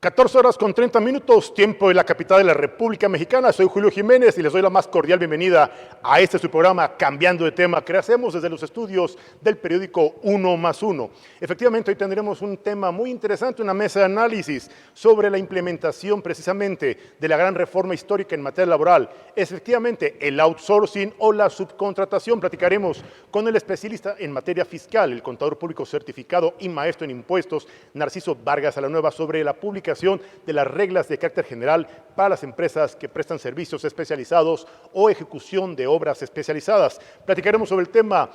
14 horas con 30 minutos, tiempo de la capital de la República Mexicana. Soy Julio Jiménez y les doy la más cordial bienvenida a su programa Cambiando de Tema, que hacemos desde los estudios del periódico 1+1. Efectivamente, hoy tendremos un tema muy interesante, una mesa de análisis sobre la implementación precisamente de la gran reforma histórica en materia laboral. Efectivamente, el outsourcing o la subcontratación. Platicaremos con el especialista en materia fiscal, el contador público certificado y maestro en impuestos, Narciso Vargas Alanueva, sobre la publicación de las reglas de carácter general para las empresas que prestan servicios especializados o ejecución de obras especializadas. Platicaremos sobre el tema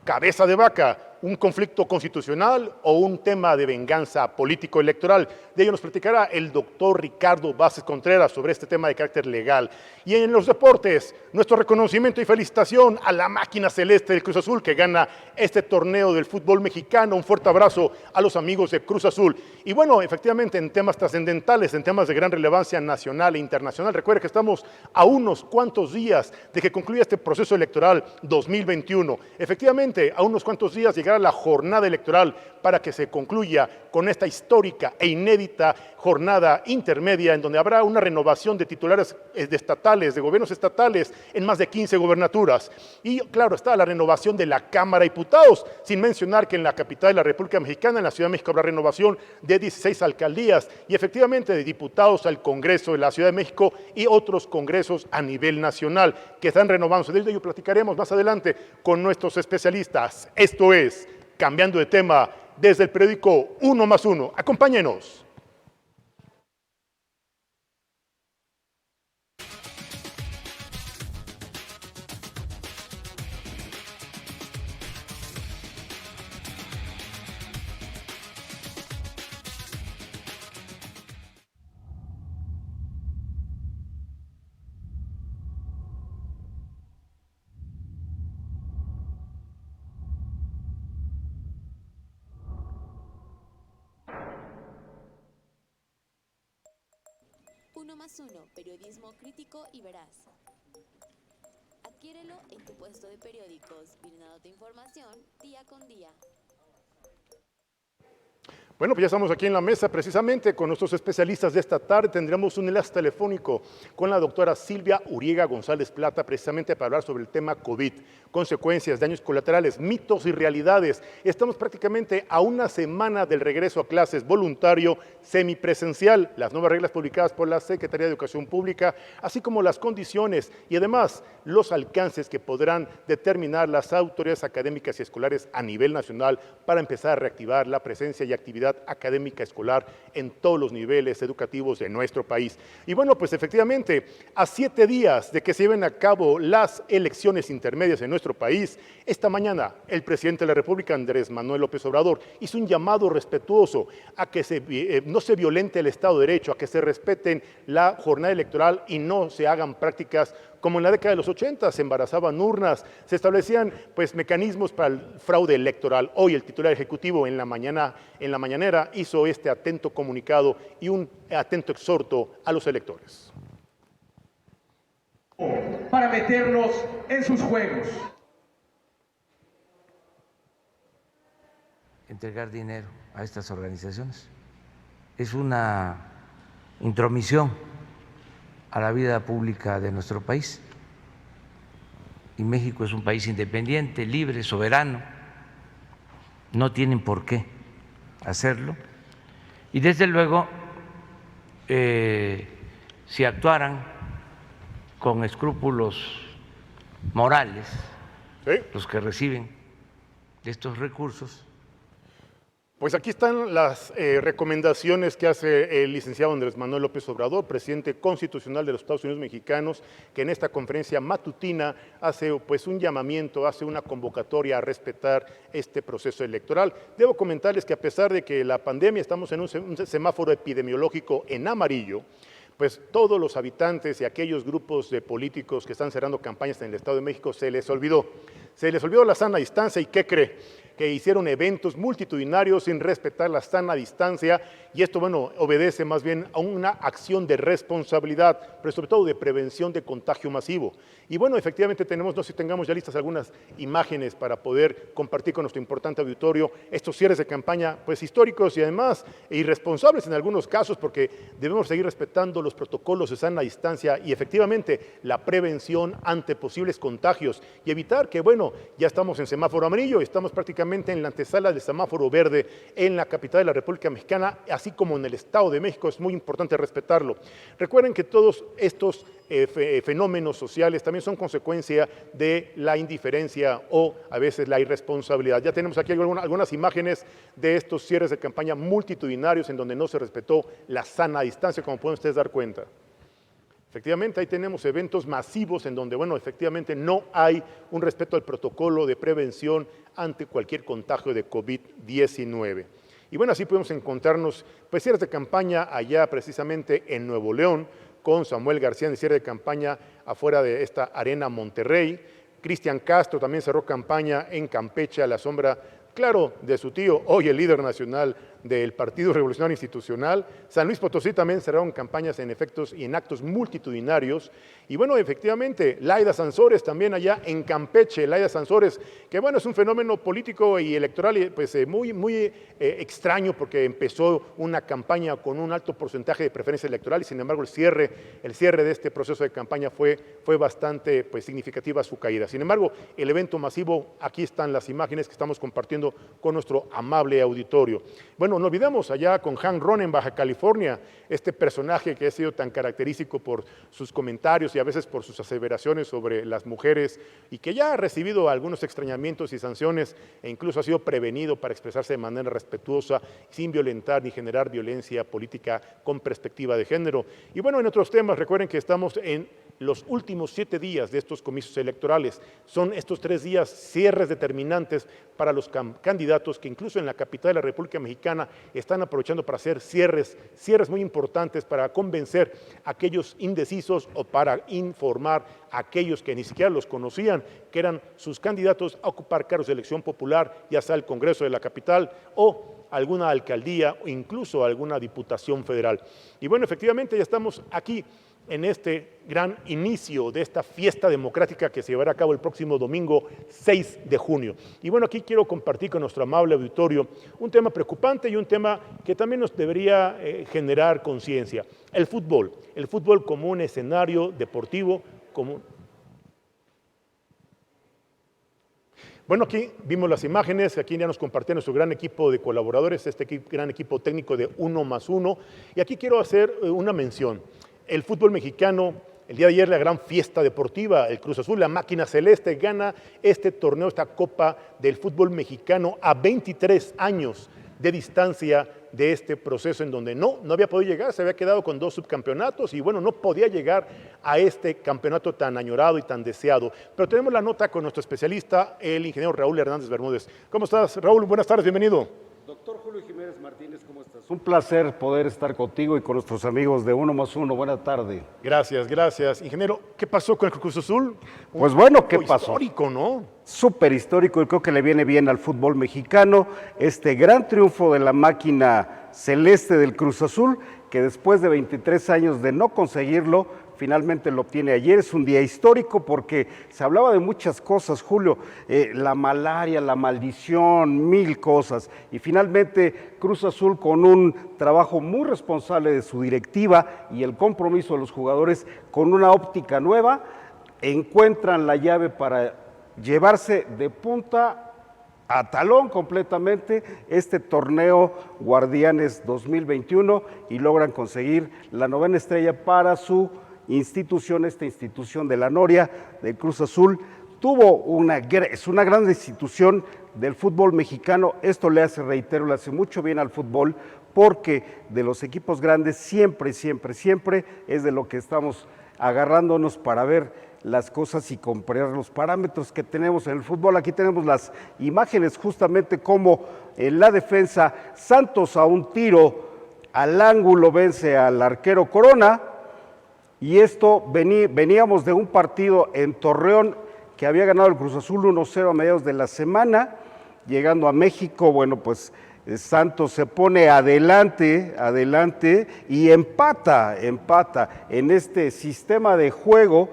cabeza de vaca, un conflicto constitucional o un tema de venganza político-electoral. De ello nos platicará el doctor Ricardo Vázquez Contreras sobre este tema de carácter legal. Y en los deportes, nuestro reconocimiento y felicitación a la máquina celeste del Cruz Azul que gana este torneo del fútbol mexicano. Un fuerte abrazo a los amigos de Cruz Azul. Y bueno, efectivamente en temas trascendentales, en temas de gran relevancia nacional e internacional, recuerde que estamos a unos cuantos días de que concluya este proceso electoral 2021. Efectivamente, a unos cuantos días llegará la jornada electoral para que se concluya con esta histórica e inédita jornada intermedia en donde habrá una renovación de titulares estatales, de gobiernos estatales en más de 15 gobernaturas. Y claro, está la renovación de la Cámara de Diputados, sin mencionar que en la capital de la República Mexicana, en la Ciudad de México, habrá renovación de 16 alcaldías y efectivamente de diputados al Congreso de la Ciudad de México y otros congresos a nivel nacional que están renovándose. De ello platicaremos más adelante con nuestros especialistas. Esto es Cambiando de Tema desde el periódico 1+1. Acompáñenos. Uno más uno, periodismo crítico y veraz. Adquiérelo en tu puesto de periódicos, brindándote información día con día. Bueno, pues ya estamos aquí en la mesa precisamente con nuestros especialistas de esta tarde. Tendremos un enlace telefónico con la doctora Silvia Uriega González Plata, precisamente para hablar sobre el tema COVID, consecuencias, daños colaterales, mitos y realidades. Estamos prácticamente a una semana del regreso a clases voluntario semipresencial, las nuevas reglas publicadas por la Secretaría de Educación Pública, así como las condiciones y además los alcances que podrán determinar las autoridades académicas y escolares a nivel nacional para empezar a reactivar la presencia y actividad académica escolar en todos los niveles educativos de nuestro país. Y bueno, pues efectivamente, a 7 días de que se lleven a cabo las elecciones intermedias en nuestro país, esta mañana el presidente de la República, Andrés Manuel López Obrador, hizo un llamado respetuoso a que no se violente el Estado de Derecho, a que se respeten la jornada electoral y no se hagan prácticas como en la década de los 80, se embarazaban urnas, se establecían pues mecanismos para el fraude electoral. Hoy el titular ejecutivo en la mañanera hizo este atento comunicado y un atento exhorto a los electores. Para meternos en sus juegos. Entregar dinero a estas organizaciones es una intromisión a la vida pública de nuestro país. Y México es un país independiente, libre, soberano. No tienen por qué hacerlo. Y desde luego, si actuaran con escrúpulos morales, ¿Sí? Los que reciben estos recursos. Pues aquí están las recomendaciones que hace el licenciado Andrés Manuel López Obrador, presidente constitucional de los Estados Unidos mexicanos, que en esta conferencia matutina hace pues un llamamiento, hace una convocatoria a respetar este proceso electoral. Debo comentarles que a pesar de que la pandemia estamos en un semáforo epidemiológico en amarillo, pues todos los habitantes y aquellos grupos de políticos que están cerrando campañas en el Estado de México se les olvidó. Se les olvidó la sana distancia y ¿qué cree? Que hicieron eventos multitudinarios sin respetar la sana distancia y esto, bueno, obedece más bien a una acción de responsabilidad, pero sobre todo de prevención de contagio masivo. Y bueno, efectivamente tenemos, no sé si tengamos ya listas algunas imágenes para poder compartir con nuestro importante auditorio estos cierres de campaña, pues históricos y además irresponsables en algunos casos porque debemos seguir respetando los protocolos de sana distancia y efectivamente la prevención ante posibles contagios y evitar que, bueno, ya estamos en semáforo amarillo y estamos prácticamente en la antesala del semáforo verde en la capital de la República Mexicana, así como en el Estado de México, es muy importante respetarlo. Recuerden que todos estos fenómenos sociales también son consecuencia de la indiferencia o a veces la irresponsabilidad. Ya tenemos aquí algunas imágenes de estos cierres de campaña multitudinarios en donde no se respetó la sana distancia, como pueden ustedes dar cuenta. Efectivamente, ahí tenemos eventos masivos en donde, bueno, efectivamente no hay un respeto al protocolo de prevención ante cualquier contagio de COVID-19. Y bueno, así podemos encontrarnos pues cierres de campaña allá precisamente en Nuevo León, con Samuel García en el cierre de campaña afuera de esta Arena Monterrey. Cristian Castro también cerró campaña en Campeche a la sombra, claro, de su tío, hoy el líder nacional del Partido Revolucionario Institucional. San Luis Potosí también cerraron campañas en efectos y en actos multitudinarios. Y bueno, efectivamente, Laida Sansores también allá en Campeche, Laida Sansores, que bueno, es un fenómeno político y electoral pues muy extraño porque empezó una campaña con un alto porcentaje de preferencia electoral y sin embargo el cierre de este proceso de campaña fue bastante pues significativa su caída. Sin embargo, el evento masivo, aquí están las imágenes que estamos compartiendo con nuestro amable auditorio. Bueno, no olvidemos allá con Hank Ron en Baja California, este personaje que ha sido tan característico por sus comentarios y a veces por sus aseveraciones sobre las mujeres y que ya ha recibido algunos extrañamientos y sanciones e incluso ha sido prevenido para expresarse de manera respetuosa, sin violentar ni generar violencia política con perspectiva de género. Y bueno, en otros temas, recuerden que estamos en los últimos 7 días de estos comicios electorales. Son estos 3 días cierres determinantes para los candidatos que incluso en la capital de la República Mexicana están aprovechando para hacer cierres muy importantes para convencer a aquellos indecisos o para informar a aquellos que ni siquiera los conocían, que eran sus candidatos a ocupar cargos de elección popular, ya sea el Congreso de la capital o alguna alcaldía o incluso alguna diputación federal. Y bueno, efectivamente ya estamos aquí en este gran inicio de esta fiesta democrática que se llevará a cabo el próximo domingo 6 de junio. Y bueno, aquí quiero compartir con nuestro amable auditorio un tema preocupante y un tema que también nos debería generar conciencia. El fútbol como un escenario deportivo, Bueno, aquí vimos las imágenes, aquí ya nos compartió nuestro gran equipo de colaboradores, gran equipo técnico de 1+1, y aquí quiero hacer una mención. El fútbol mexicano, el día de ayer la gran fiesta deportiva, el Cruz Azul, la máquina celeste, gana este torneo, esta Copa del Fútbol Mexicano a 23 años de distancia de este proceso en donde no había podido llegar, se había quedado con 2 subcampeonatos y bueno, no podía llegar a este campeonato tan añorado y tan deseado. Pero tenemos la nota con nuestro especialista, el ingeniero Raúl Hernández Bermúdez. ¿Cómo estás, Raúl? Buenas tardes, bienvenido. Doctor Julio Jiménez Martínez, ¿cómo estás? Un placer poder estar contigo y con nuestros amigos de 1+1. Buena tarde. Gracias. Ingeniero, ¿qué pasó con el Cruz Azul? Pues bueno, ¿qué pasó? Histórico, ¿no? Súper histórico, y creo que le viene bien al fútbol mexicano este gran triunfo de la máquina celeste del Cruz Azul, que después de 23 años de no conseguirlo, finalmente lo obtiene ayer. Es un día histórico porque se hablaba de muchas cosas, Julio, la malaria, la maldición, 1000 cosas. Y finalmente Cruz Azul, con un trabajo muy responsable de su directiva y el compromiso de los jugadores con una óptica nueva, encuentran la llave para llevarse de punta a talón completamente este torneo Guardianes 2021 y logran conseguir la 9ª estrella para su institución, esta institución de la Noria, del Cruz Azul. Es una gran institución del fútbol mexicano. Esto le hace, reitero, le hace mucho bien al fútbol, porque de los equipos grandes siempre es de lo que estamos agarrándonos para ver las cosas y comprar los parámetros que tenemos en el fútbol. Aquí tenemos las imágenes justamente como en la defensa Santos a un tiro al ángulo vence al arquero Corona, y esto veníamos de un partido en Torreón que había ganado el Cruz Azul 1-0 a mediados de la semana. Llegando a México, bueno, pues Santos se pone adelante y empata en este sistema de juego,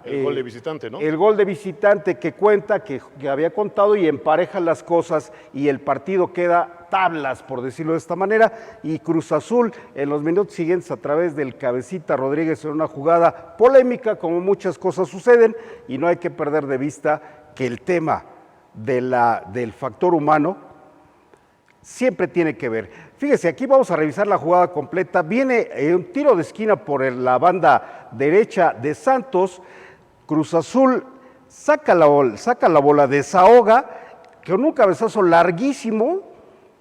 El gol de visitante, ¿no? El gol de visitante que cuenta, que había contado y empareja las cosas y el partido queda tablas, por decirlo de esta manera, y Cruz Azul en los minutos siguientes a través del Cabecita Rodríguez en una jugada polémica, como muchas cosas suceden, y no hay que perder de vista que el tema del factor humano siempre tiene que ver. Fíjese, aquí vamos a revisar la jugada completa. Viene un tiro de esquina por la banda derecha de Santos. Cruz Azul saca la bola, desahoga, con un cabezazo larguísimo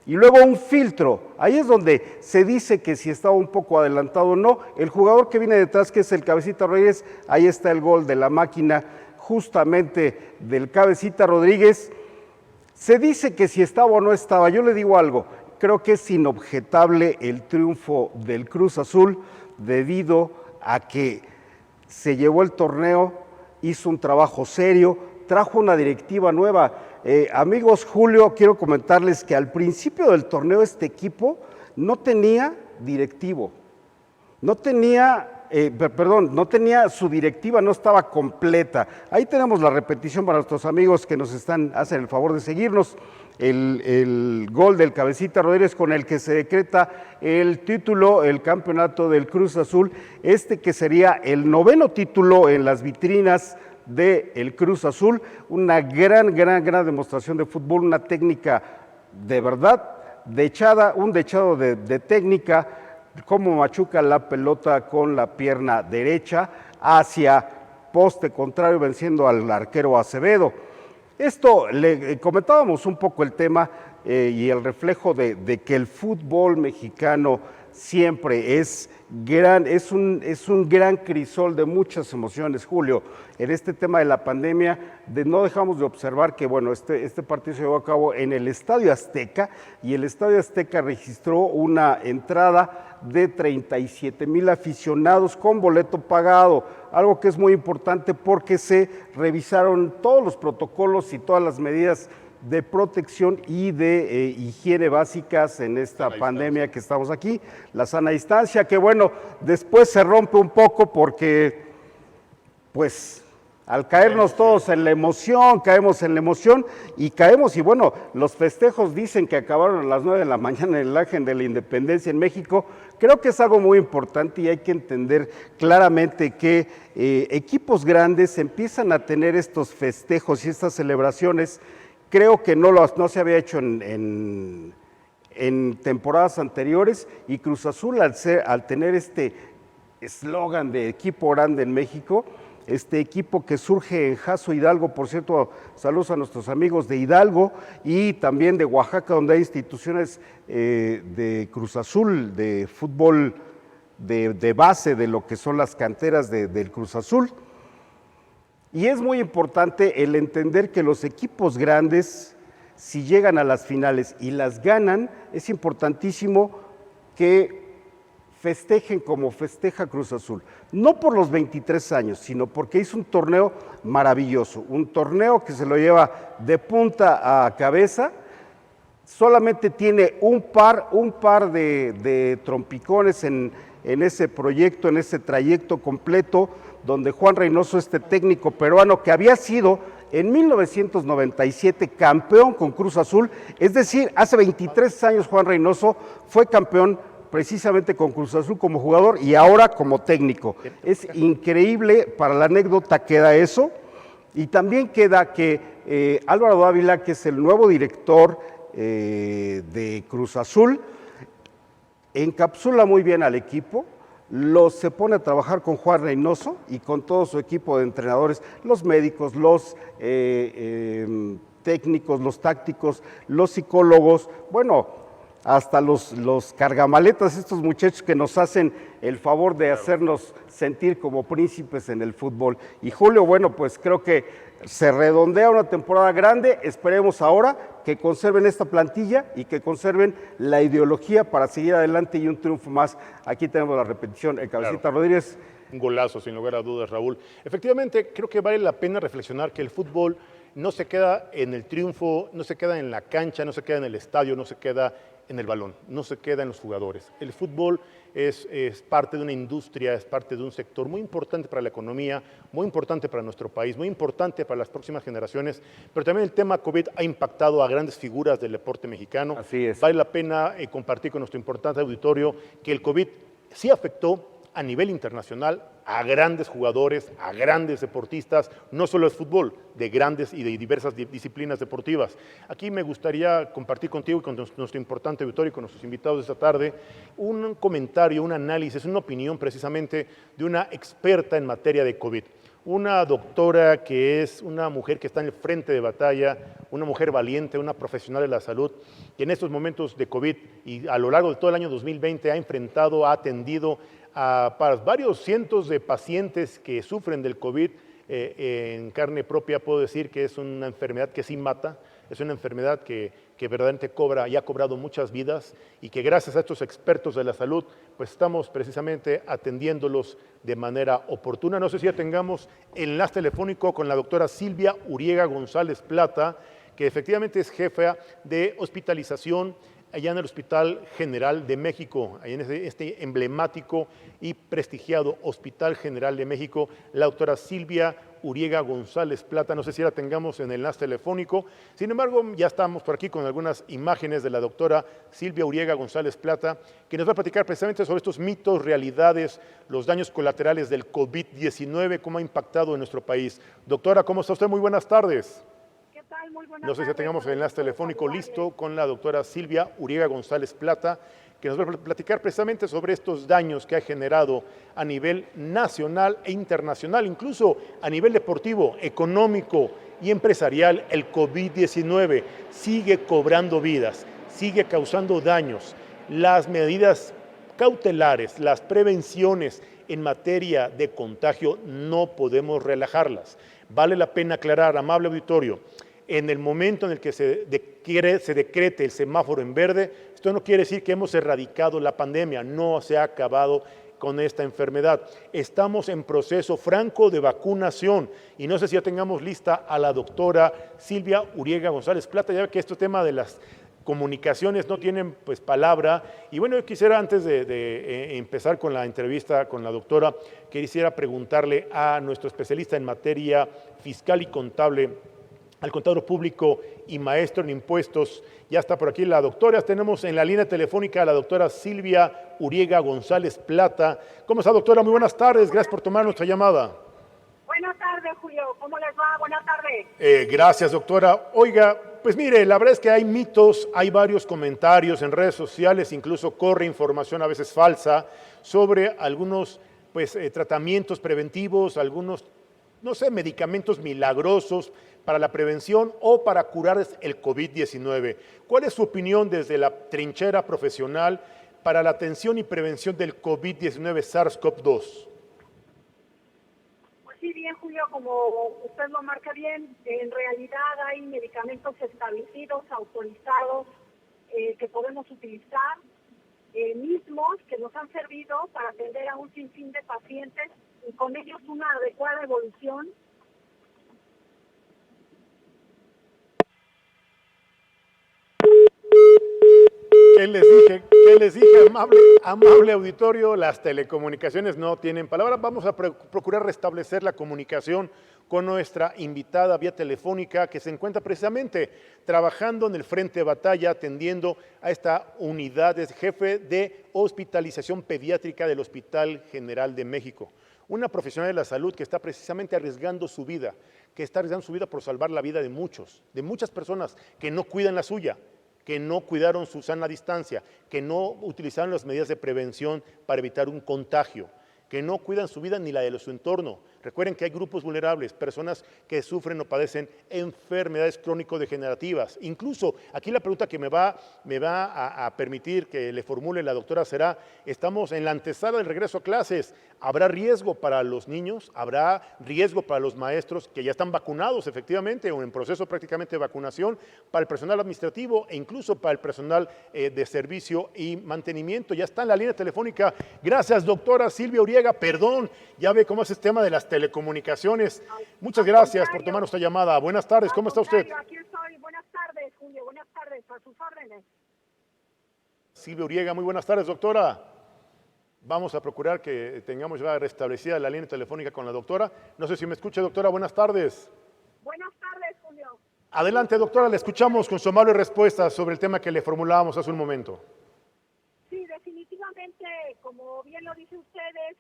y luego un filtro. Ahí es donde se dice que si estaba un poco adelantado o no. El jugador que viene detrás, que es el Cabecita Rodríguez, ahí está el gol de la máquina justamente del Cabecita Rodríguez. Se dice que si estaba o no estaba. Yo le digo algo, creo que es inobjetable el triunfo del Cruz Azul debido a que se llevó el torneo, hizo un trabajo serio, trajo una directiva nueva. Amigos, Julio, quiero comentarles que al principio del torneo este equipo no tenía directivo, no tenía su directiva, no estaba completa. Ahí tenemos la repetición para nuestros amigos que nos hacen el favor de seguirnos. El gol del Cabecita Rodríguez con el que se decreta el título, el campeonato del Cruz Azul, que sería el 9º título en las vitrinas del Cruz Azul. Una gran demostración de fútbol, una técnica de verdad, un dechado de técnica, cómo machuca la pelota con la pierna derecha hacia poste contrario, venciendo al arquero Acevedo. Esto, le comentábamos un poco el tema y el reflejo de que el fútbol mexicano siempre es un gran crisol de muchas emociones, Julio. En este tema de la pandemia, no dejamos de observar que, bueno, este partido se llevó a cabo en el Estadio Azteca, y el Estadio Azteca registró una entrada de 37,000 aficionados con boleto pagado, algo que es muy importante porque se revisaron todos los protocolos y todas las medidas de protección y de higiene básicas en esta pandemia que estamos aquí, la sana distancia, que bueno, después se rompe un poco porque, pues, al caernos todos en la emoción, caemos en la emoción y bueno, los festejos dicen que acabaron a las 9 de la mañana en el Ángel de la Independencia en México. Creo que es algo muy importante y hay que entender claramente que equipos grandes empiezan a tener estos festejos y estas celebraciones. Creo que no se había hecho en temporadas anteriores, y Cruz Azul al tener este eslogan de equipo grande en México, este equipo que surge en Jaso Hidalgo, por cierto, saludos a nuestros amigos de Hidalgo y también de Oaxaca, donde hay instituciones de Cruz Azul, de fútbol de base, de lo que son las canteras del Cruz Azul. Y es muy importante el entender que los equipos grandes, si llegan a las finales y las ganan, es importantísimo que festejen como festeja Cruz Azul. No por los 23 años, sino porque hizo un torneo maravilloso, un torneo que se lo lleva de punta a cabeza. Solamente tiene un par de trompicones en ese proyecto, en ese trayecto completo, donde Juan Reynoso, este técnico peruano que había sido en 1997 campeón con Cruz Azul, es decir, hace 23 años Juan Reynoso fue campeón precisamente con Cruz Azul como jugador y ahora como técnico. Es increíble, para la anécdota queda eso, y también queda que Álvaro Dávila, que es el nuevo director de Cruz Azul, encapsula muy bien al equipo, se pone a trabajar con Juan Reynoso y con todo su equipo de entrenadores, los médicos, los técnicos, los tácticos, los psicólogos, bueno, hasta los cargamaletas, estos muchachos que nos hacen el favor de hacernos sentir como príncipes en el fútbol. Y Julio, bueno, pues creo que se redondea una temporada grande. Esperemos ahora que conserven esta plantilla y que conserven la ideología para seguir adelante y un triunfo más. Aquí tenemos la repetición, el Cabecita Rodríguez Un golazo, sin lugar a dudas, Raúl. Efectivamente, creo que vale la pena reflexionar que el fútbol no se queda en el triunfo, no se queda en la cancha, no se queda en el estadio, no se queda en el balón, no se queda en los jugadores. El fútbol es parte de una industria, es parte de un sector muy importante para la economía, muy importante para nuestro país, muy importante para las próximas generaciones, pero también el tema COVID ha impactado a grandes figuras del deporte mexicano. Así es. Vale la pena compartir con nuestro importante auditorio que el COVID sí afectó a nivel internacional a grandes jugadores, a grandes deportistas, no solo el fútbol, de grandes y de diversas disciplinas deportivas. Aquí me gustaría compartir contigo y con nuestro importante auditorio y con nuestros invitados de esta tarde un comentario, un análisis, una opinión precisamente de una experta en materia de COVID. Una doctora que es una mujer que está en el frente de batalla, una mujer valiente, una profesional de la salud, que en estos momentos de COVID y a lo largo de todo el año 2020 ha enfrentado, ha atendido para varios cientos de pacientes que sufren del COVID. En carne propia puedo decir que es una enfermedad que sí mata, es una enfermedad que verdaderamente cobra y ha cobrado muchas vidas y que gracias a estos expertos de la salud, pues estamos precisamente atendiéndolos de manera oportuna. No sé si ya tengamos enlace telefónico con la doctora Silvia Uriega González Plata, que efectivamente es jefa de hospitalización allá en el Hospital General de México, allá en este emblemático y prestigiado Hospital General de México, la doctora Silvia Uriega González Plata. No sé si la tengamos en el enlace telefónico, sin embargo ya estamos por aquí con algunas imágenes de la doctora Silvia Uriega González Plata, que nos va a platicar precisamente sobre estos mitos, realidades, los daños colaterales del COVID-19, cómo ha impactado en nuestro país. Doctora, ¿cómo está usted? Muy buenas tardes. Muy buenas No sé si ya tardes, tengamos el enlace telefónico listo con la doctora Silvia Uriega González Plata, que nos va a platicar precisamente sobre estos daños que ha generado a nivel nacional e internacional, incluso a nivel deportivo, económico y empresarial. El COVID-19 sigue cobrando vidas, sigue causando daños. Las medidas cautelares, las prevenciones en materia de contagio no podemos relajarlas. Vale la pena aclarar, amable auditorio, en el momento en el que se decrete el semáforo en verde, esto no quiere decir que hemos erradicado la pandemia, no se ha acabado con esta enfermedad. Estamos en proceso franco de vacunación y no sé si ya tengamos lista a la doctora Silvia Uriega González Plata, ya que este tema de las comunicaciones no tienen pues palabra. Y bueno, yo quisiera antes de empezar con la entrevista con la doctora, quisiera preguntarle a nuestro especialista en materia fiscal y contable, al contador público y maestro en impuestos. Ya está por aquí la doctora. Tenemos en la línea telefónica a la doctora Silvia Uriega González Plata. ¿Cómo está, doctora? Muy buenas tardes. Gracias por tomar nuestra llamada. Buenas tardes, Julio. ¿Cómo les va? Buenas tardes. Gracias, doctora. Oiga, pues mire, la verdad es que hay mitos, hay varios comentarios en redes sociales, incluso corre información a veces falsa sobre algunos tratamientos preventivos, algunos, no sé, medicamentos milagrosos para la prevención o para curar el COVID-19. ¿Cuál es su opinión desde la trinchera profesional para la atención y prevención del COVID-19 SARS-CoV-2? Pues sí, bien, Julio, como usted lo marca bien, en realidad hay medicamentos establecidos, autorizados, que podemos utilizar, mismos que nos han servido para atender a un sinfín de pacientes y con ellos una adecuada evolución. ¿Qué les dije, amable auditorio? Las telecomunicaciones no tienen palabra. Vamos a procurar restablecer la comunicación con nuestra invitada vía telefónica, que se encuentra precisamente trabajando en el frente de batalla, atendiendo a esta unidad, es jefe de hospitalización pediátrica del Hospital General de México. Una profesional de la salud que está precisamente arriesgando su vida, por salvar la vida de muchas personas que no cuidan la suya, que no cuidaron su sana distancia, que no utilizaron las medidas de prevención para evitar un contagio, que no cuidan su vida ni la de su entorno. Recuerden que hay grupos vulnerables, personas que sufren o padecen enfermedades crónico-degenerativas. Incluso, aquí la pregunta que me va a permitir que le formule la doctora será, estamos en la antesala del regreso a clases, ¿habrá riesgo para los niños? ¿Habrá riesgo para los maestros que ya están vacunados efectivamente o en proceso prácticamente de vacunación, para el personal administrativo e incluso para el personal de servicio y mantenimiento? Ya está en la línea telefónica. Gracias, doctora Silvia Uriega. Perdón, ya ve cómo es este tema de las telecomunicaciones. Muchas gracias por tomar nuestra llamada. Buenas tardes, ¿cómo está usted? Aquí estoy. Buenas tardes, Julio. Buenas tardes, a sus órdenes. Silvia Uriega, muy buenas tardes, doctora. Vamos a procurar que tengamos ya restablecida la línea telefónica con la doctora. No sé si me escucha, doctora. Buenas tardes. Buenas tardes, Julio. Adelante, doctora, le escuchamos con su amable respuesta sobre el tema que le formulábamos hace un momento. Sí, definitivamente, como bien lo dicen ustedes,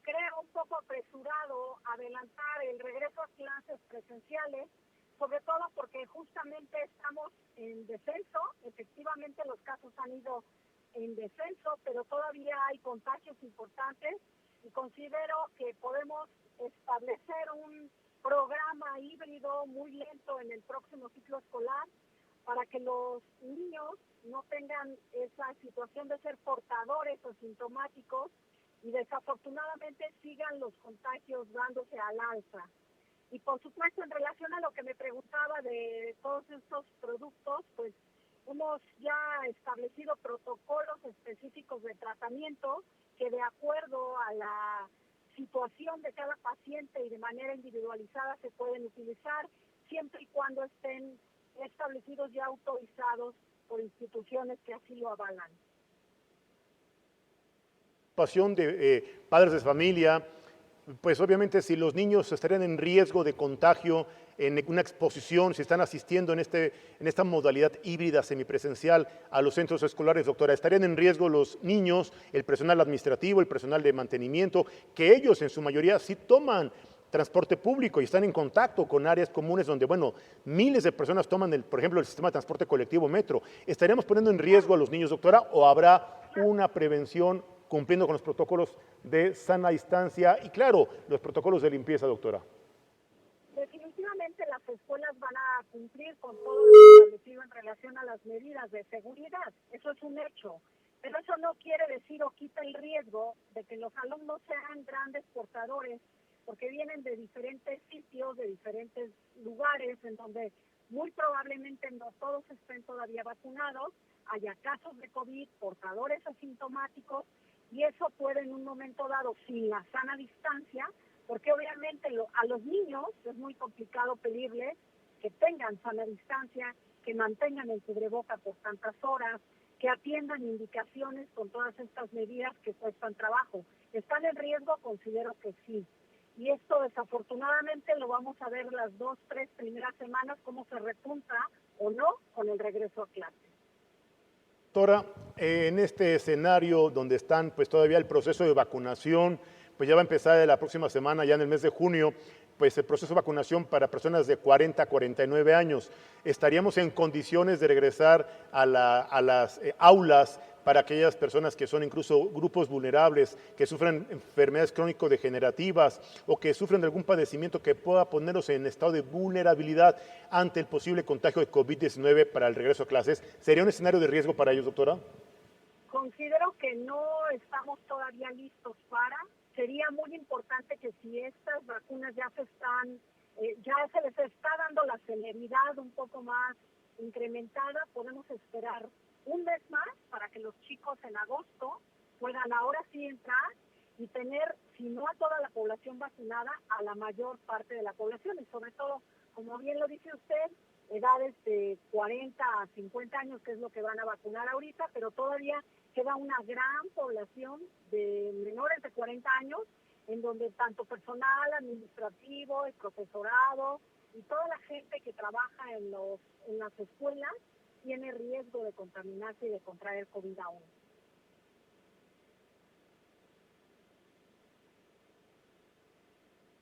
creo un poco apresurado adelantar el regreso a clases presenciales, sobre todo porque justamente estamos en descenso. Efectivamente, los casos han ido en descenso, pero todavía hay contagios importantes y considero que podemos establecer un programa híbrido muy lento en el próximo ciclo escolar para que los niños no tengan esa situación de ser portadores o sintomáticos y desafortunadamente sigan los contagios dándose al alza. Y por supuesto, en relación a lo que me preguntaba de todos estos productos, pues hemos ya establecido protocolos específicos de tratamiento que, de acuerdo a la situación de cada paciente y de manera individualizada, se pueden utilizar siempre y cuando estén establecidos y autorizados por instituciones que así lo avalan. Pasión de padres de familia, pues obviamente si los niños estarían en riesgo de contagio, en una exposición, si están asistiendo en esta modalidad híbrida semipresencial a los centros escolares, doctora, ¿estarían en riesgo los niños, el personal administrativo, el personal de mantenimiento, que ellos en su mayoría sí toman transporte público y están en contacto con áreas comunes donde, bueno, miles de personas toman, por ejemplo, el sistema de transporte colectivo metro? ¿Estaríamos poniendo en riesgo a los niños, doctora, o habrá una prevención cumpliendo con los protocolos de sana distancia y, claro, los protocolos de limpieza, doctora? Definitivamente las escuelas van a cumplir con todo lo establecido en relación a las medidas de seguridad. Eso es un hecho. Pero eso no quiere decir o quita el riesgo de que los alumnos sean grandes portadores, porque vienen de diferentes sitios, de diferentes lugares, en donde muy probablemente no todos estén todavía vacunados, haya casos de COVID, portadores asintomáticos, y eso puede en un momento dado, sin la sana distancia, porque obviamente a los niños es muy complicado pedirles que tengan sana distancia, que mantengan el cubreboca por tantas horas, que atiendan indicaciones con todas estas medidas que cuestan trabajo. ¿Están en riesgo? Considero que sí. Y esto desafortunadamente lo vamos a ver las 2-3 primeras semanas, cómo se repunta o no con el regreso a clases. Doctora, en este escenario donde están pues todavía el proceso de vacunación, pues ya va a empezar la próxima semana, ya en el mes de junio, pues el proceso de vacunación para personas de 40 a 49 años. ¿Estaríamos en condiciones de regresar a las aulas para aquellas personas que son incluso grupos vulnerables, que sufren enfermedades crónico-degenerativas o que sufren de algún padecimiento que pueda ponerlos en estado de vulnerabilidad ante el posible contagio de COVID-19 para el regreso a clases? ¿Sería un escenario de riesgo para ellos, doctora? Considero que no estamos todavía listos para. Sería muy importante que si estas vacunas ya se les está dando la celeridad un poco más incrementada, podemos esperar un mes más para que los chicos en agosto puedan ahora sí entrar y tener, si no a toda la población vacunada, a la mayor parte de la población, y sobre todo, como bien lo dice usted, edades de 40 a 50 años, que es lo que van a vacunar ahorita, pero todavía queda una gran población de menores de 40 años, en donde tanto personal administrativo, el profesorado y toda la gente que trabaja en las escuelas tiene riesgo de contaminarse y de contraer COVID aún.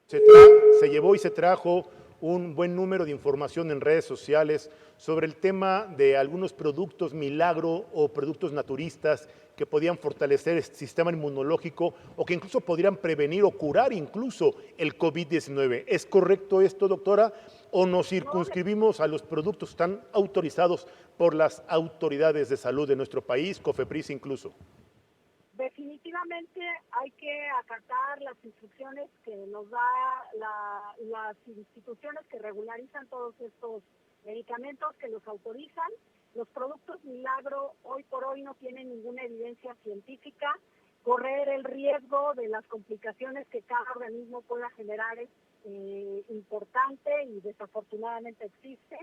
Se llevó y se trajo un buen número de información en redes sociales sobre el tema de algunos productos milagro o productos naturistas que podían fortalecer el sistema inmunológico o que incluso podrían prevenir o curar incluso el COVID-19. ¿Es correcto esto, doctora? ¿O nos circunscribimos a los productos que están autorizados por las autoridades de salud de nuestro país, COFEPRIS incluso? Definitivamente hay que acatar las instrucciones que nos da las instituciones que regularizan todos estos medicamentos, que los autorizan. Los productos milagro hoy por hoy no tienen ninguna evidencia científica. Correr el riesgo de las complicaciones que cada organismo pueda generar es importante y desafortunadamente existe.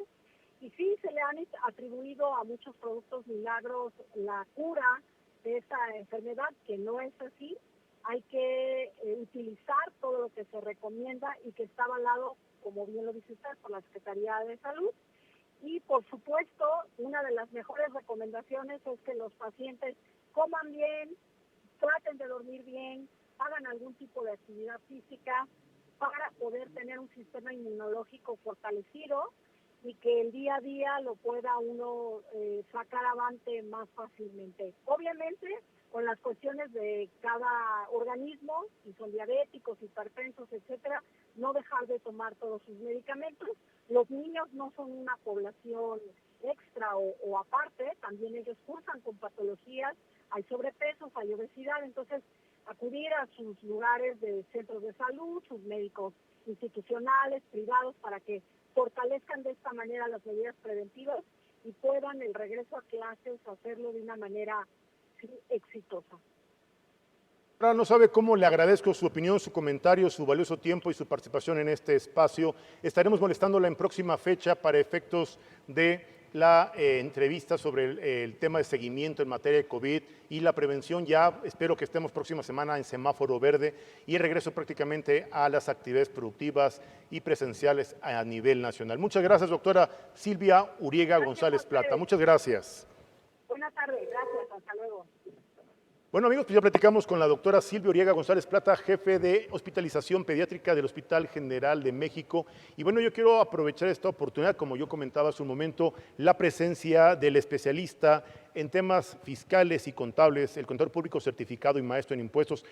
Y sí, se le han atribuido a muchos productos milagros la cura de esta enfermedad, que no es así. Hay que utilizar todo lo que se recomienda y que está avalado, como bien lo dice usted, por la Secretaría de Salud. Y por supuesto, una de las mejores recomendaciones es que los pacientes coman bien, traten de dormir bien, hagan algún tipo de actividad física para poder tener un sistema inmunológico fortalecido y que el día a día lo pueda uno sacar avante más fácilmente. Obviamente, con las cuestiones de cada organismo, si son diabéticos, hipertensos, etcétera, no dejar de tomar todos sus medicamentos. Los niños no son una población extra o aparte, también ellos cursan con patologías, hay sobrepeso, hay obesidad, entonces acudir a sus lugares de centros de salud, sus médicos institucionales, privados, para que fortalezcan de esta manera las medidas preventivas y puedan el regreso a clases hacerlo de una manera exitosa. Ahora no sabe cómo le agradezco su opinión, su comentario, su valioso tiempo y su participación en este espacio. Estaremos molestándola en próxima fecha para efectos de la entrevista sobre el tema de seguimiento en materia de COVID y la prevención. Ya espero que estemos próxima semana en semáforo verde y el regreso prácticamente a las actividades productivas y presenciales a nivel nacional. Muchas gracias, doctora Silvia Uriega González Plata. Muchas gracias. Buenas tardes, gracias, hasta luego. Bueno, amigos, pues ya platicamos con la doctora Silvia Uriega González Plata, jefe de hospitalización pediátrica del Hospital General de México. Y bueno, yo quiero aprovechar esta oportunidad, como yo comentaba hace un momento, la presencia del especialista en temas fiscales y contables, el contador público certificado y maestro en impuestos,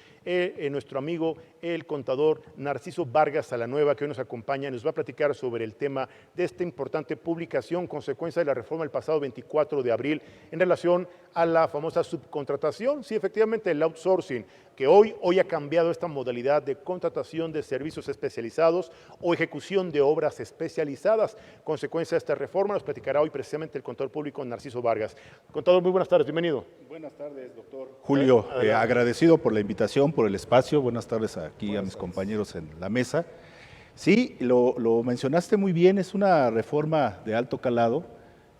nuestro amigo el contador Narciso Vargas Salanueva, que hoy nos acompaña y nos va a platicar sobre el tema de esta importante publicación, consecuencia de la reforma del pasado 24 de abril en relación a la famosa subcontratación. Sí, efectivamente, el outsourcing, que hoy ha cambiado esta modalidad de contratación de servicios especializados o ejecución de obras especializadas. Consecuencia de esta reforma nos platicará hoy precisamente el contador público Narciso Vargas. Contador, muy buenas tardes, bienvenido. Buenas tardes, doctor Julio. Agradecido por la invitación, por el espacio. Buenas tardes aquí a mis compañeros en la mesa. Sí, lo mencionaste muy bien, es una reforma de alto calado.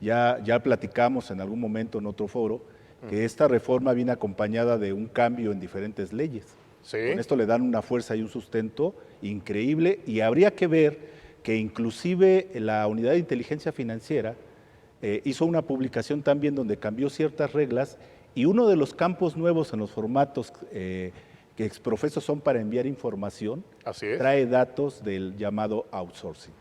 Ya platicamos en algún momento en otro foro que esta reforma viene acompañada de un cambio en diferentes leyes. Sí. Con esto le dan una fuerza y un sustento increíble, y habría que ver que inclusive la Unidad de Inteligencia Financiera hizo una publicación también donde cambió ciertas reglas, y uno de los campos nuevos en los formatos que exprofeso son para enviar información, trae datos del llamado outsourcing.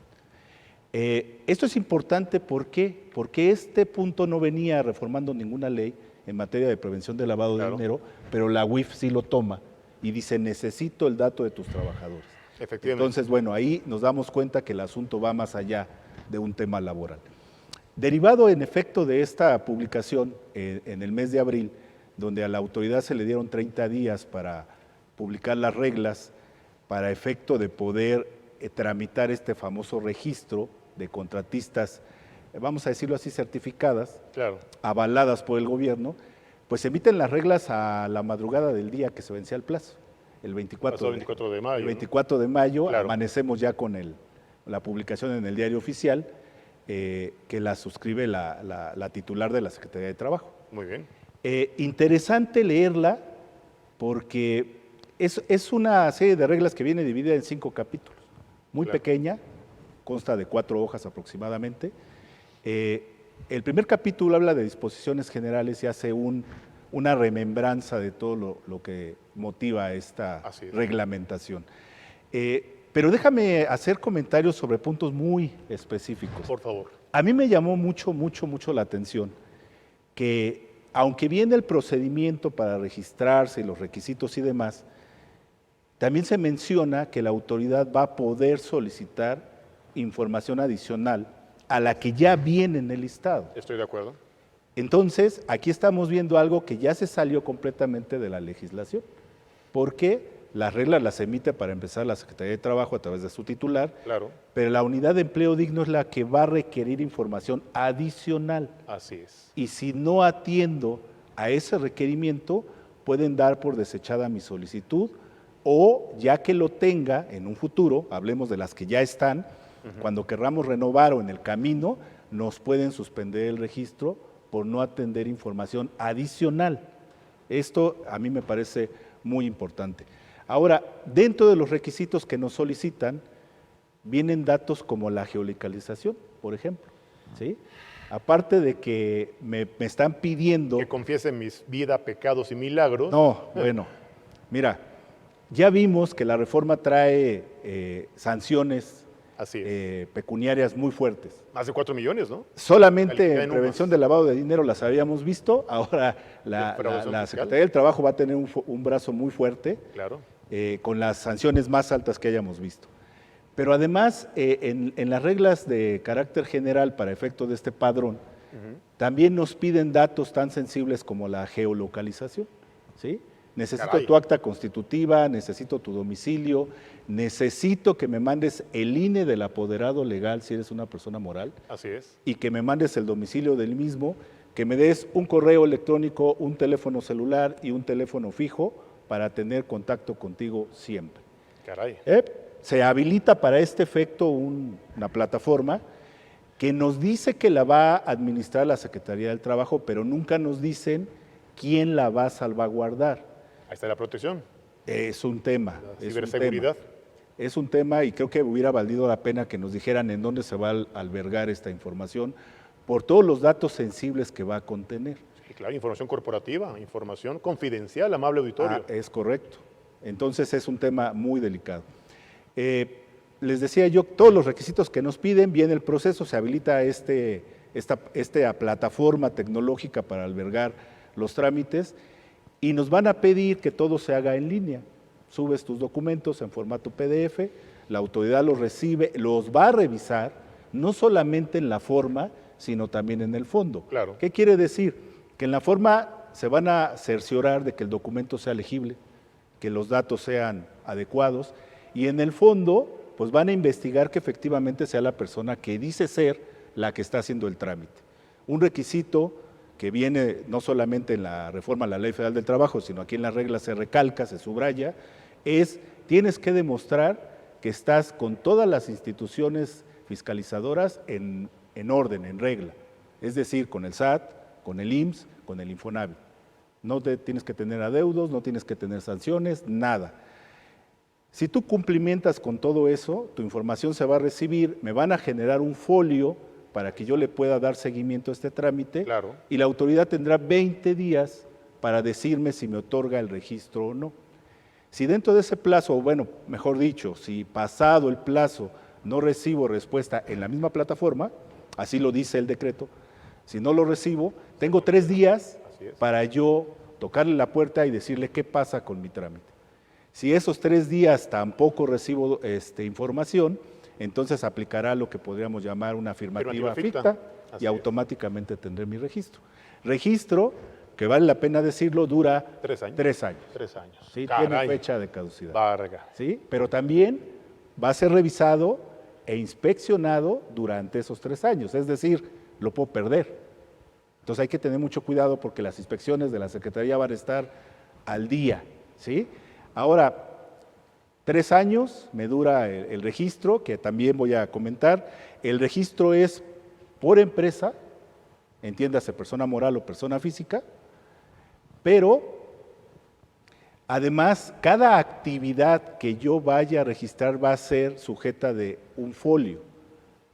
Esto es importante, ¿por qué? Porque este punto no venía reformando ninguna ley en materia de prevención de lavado de dinero, pero la UIF sí lo toma y dice: necesito el dato de tus trabajadores. Efectivamente. Entonces, bueno, ahí nos damos cuenta que el asunto va más allá de un tema laboral. Derivado en efecto de esta publicación en el mes de abril, donde a la autoridad se le dieron 30 días para publicar las reglas para efecto de poder tramitar este famoso registro de contratistas, vamos a decirlo así, certificadas, avaladas por el gobierno, pues emiten las reglas a la madrugada del día que se vencía el plazo, el 24 de mayo. El 24 de mayo, claro. Amanecemos ya con la publicación en el Diario Oficial, que la suscribe la titular de la Secretaría de Trabajo. Muy bien. Interesante leerla porque es una serie de reglas que viene dividida en 5 capítulos, muy pequeña, consta de 4 hojas aproximadamente. El primer capítulo habla de disposiciones generales y hace una remembranza de todo lo que motiva esta reglamentación. Pero déjame hacer comentarios sobre puntos muy específicos. Por favor. A mí me llamó mucho la atención que, aunque viene el procedimiento para registrarse y los requisitos y demás, también se menciona que la autoridad va a poder solicitar información adicional a la que ya viene en el listado. Estoy de acuerdo. Entonces, aquí estamos viendo algo que ya se salió completamente de la legislación, porque las reglas las emite para empezar la Secretaría de Trabajo a través de su titular, Claro. pero la unidad de empleo digno es la que va a requerir información adicional. Así es. Y si no atiendo a ese requerimiento, pueden dar por desechada mi solicitud, o ya que lo tenga en un futuro, hablemos de las que ya están, cuando querramos renovar o en el camino, nos pueden suspender el registro por no atender información adicional. Esto a mí me parece muy importante. Ahora, dentro de los requisitos que nos solicitan, vienen datos como la geolocalización, por ejemplo, ¿sí? Aparte de que me están pidiendo... Que confiese mis vida, pecados y milagros. No, bueno, mira, ya vimos que la reforma trae sanciones Así es. pecuniarias muy fuertes. Más de 4 millones, ¿no? Solamente Calificada en en prevención UMAS. del lavado de dinero las habíamos visto, ahora la Defraudación fiscal. Secretaría del Trabajo va a tener un brazo muy fuerte Claro. con las sanciones más altas que hayamos visto. Pero además, en las reglas de carácter general para efecto de este padrón, también nos piden datos tan sensibles como la geolocalización, ¿sí? Necesito Caray. tu acta constitutiva, necesito tu domicilio, necesito que me mandes el INE del apoderado legal si eres una persona moral Así es. y que me mandes el domicilio del mismo, que me des un correo electrónico, un teléfono celular y un teléfono fijo para tener contacto contigo siempre. Caray. Se habilita para este efecto una plataforma que nos dice que la va a administrar la Secretaría del Trabajo, pero nunca nos dicen quién la va a salvaguardar. Ahí está la protección. Es un tema. La ciberseguridad. Es un tema y creo que hubiera valido la pena que nos dijeran en dónde se va a albergar esta información por todos los datos sensibles que va a contener. Sí, claro, información corporativa, información confidencial, amable auditorio. Es correcto. Entonces es un tema muy delicado. Les decía yo, todos los requisitos que nos piden, viene el proceso, se habilita esta plataforma tecnológica para albergar los trámites y nos van a pedir que todo se haga en línea. Subes tus documentos en formato PDF, la autoridad los recibe, los va a revisar, no solamente en la forma, sino también en el fondo. Claro. ¿Qué quiere decir? Que en la forma se van a cerciorar de que el documento sea legible, que los datos sean adecuados, y en el fondo, pues van a investigar que efectivamente sea la persona que dice ser la que está haciendo el trámite. Un requisito que viene no solamente en la reforma a la Ley Federal del Trabajo, sino aquí en las reglas se recalca, se subraya, es tienes que demostrar que estás con todas las instituciones fiscalizadoras en orden, en regla. Es decir, con el SAT, con el IMSS, con el Infonavit. No tienes que tener adeudos, no tienes que tener sanciones, nada. Si tú cumplimentas con todo eso, tu información se va a recibir, me van a generar un folio para que yo le pueda dar seguimiento a este trámite, Claro. y la autoridad tendrá 20 días para decirme si me otorga el registro o no. Si dentro de ese plazo, o bueno, mejor dicho, si pasado el plazo no recibo respuesta en la misma plataforma, así lo dice el decreto, si no lo recibo, tengo 3 días Así es. para yo tocarle la puerta y decirle qué pasa con mi trámite. Si esos 3 días tampoco recibo información, entonces aplicará lo que podríamos llamar una afirmativa Afirmativa ficta ficta. Así y es. automáticamente tendré mi registro. Registro, que vale la pena decirlo, dura 3 años. 3 años. 3 años. ¿Sí? Caray. Tiene fecha de caducidad. Varga. ¿Sí? Pero también va a ser revisado e inspeccionado durante esos 3 años, es decir, lo puedo perder. Entonces hay que tener mucho cuidado porque las inspecciones de la Secretaría van a estar al día, ¿sí? Ahora, 3 años me dura el registro, que también voy a comentar. El registro es por empresa, entiéndase persona moral o persona física, pero además cada actividad que yo vaya a registrar va a ser sujeta de un folio.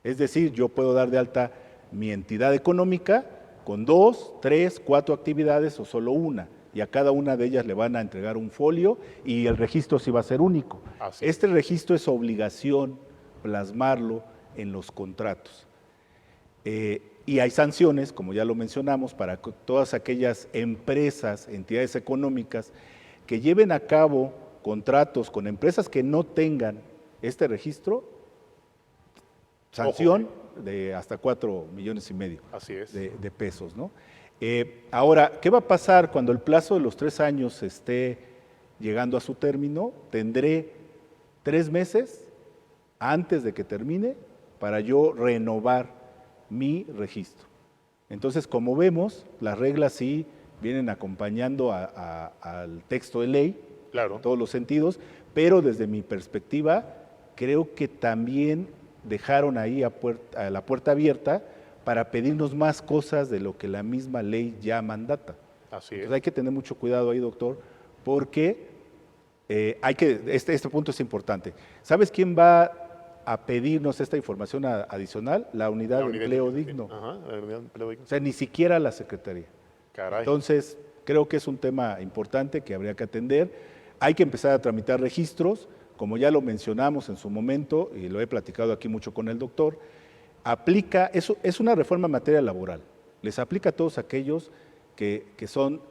Es decir, yo puedo dar de alta mi entidad económica con 2, 3, 4 actividades o solo una. y a cada una de ellas le van a entregar un folio y el registro sí va a ser único. Así Este registro es obligación plasmarlo en los contratos. Y hay sanciones, como ya lo mencionamos, para todas aquellas empresas, entidades económicas que lleven a cabo contratos con empresas que no tengan este registro, sanción de hasta 4,5 millones Así es. de pesos, ¿no? Ahora, ¿qué va a pasar cuando el plazo de los 3 años esté llegando a su término? Tendré 3 meses antes de que termine para yo renovar mi registro. Entonces, como vemos, las reglas sí vienen acompañando al texto de ley, Claro. en todos los sentidos, pero desde mi perspectiva, creo que también dejaron ahí a la puerta abierta para pedirnos más cosas de lo que la misma ley ya mandata. Así es. Entonces hay que tener mucho cuidado ahí, doctor, porque este punto es importante. ¿Sabes quién va a pedirnos esta información adicional? La unidad de empleo digno. Ajá, la unidad de empleo digno. O sea, ni siquiera la Secretaría. Caray. Entonces, creo que es un tema importante que habría que atender. Hay que empezar a tramitar registros, como ya lo mencionamos en su momento, y lo he platicado aquí mucho con el doctor, eso es una reforma en materia laboral. Les aplica a todos aquellos que son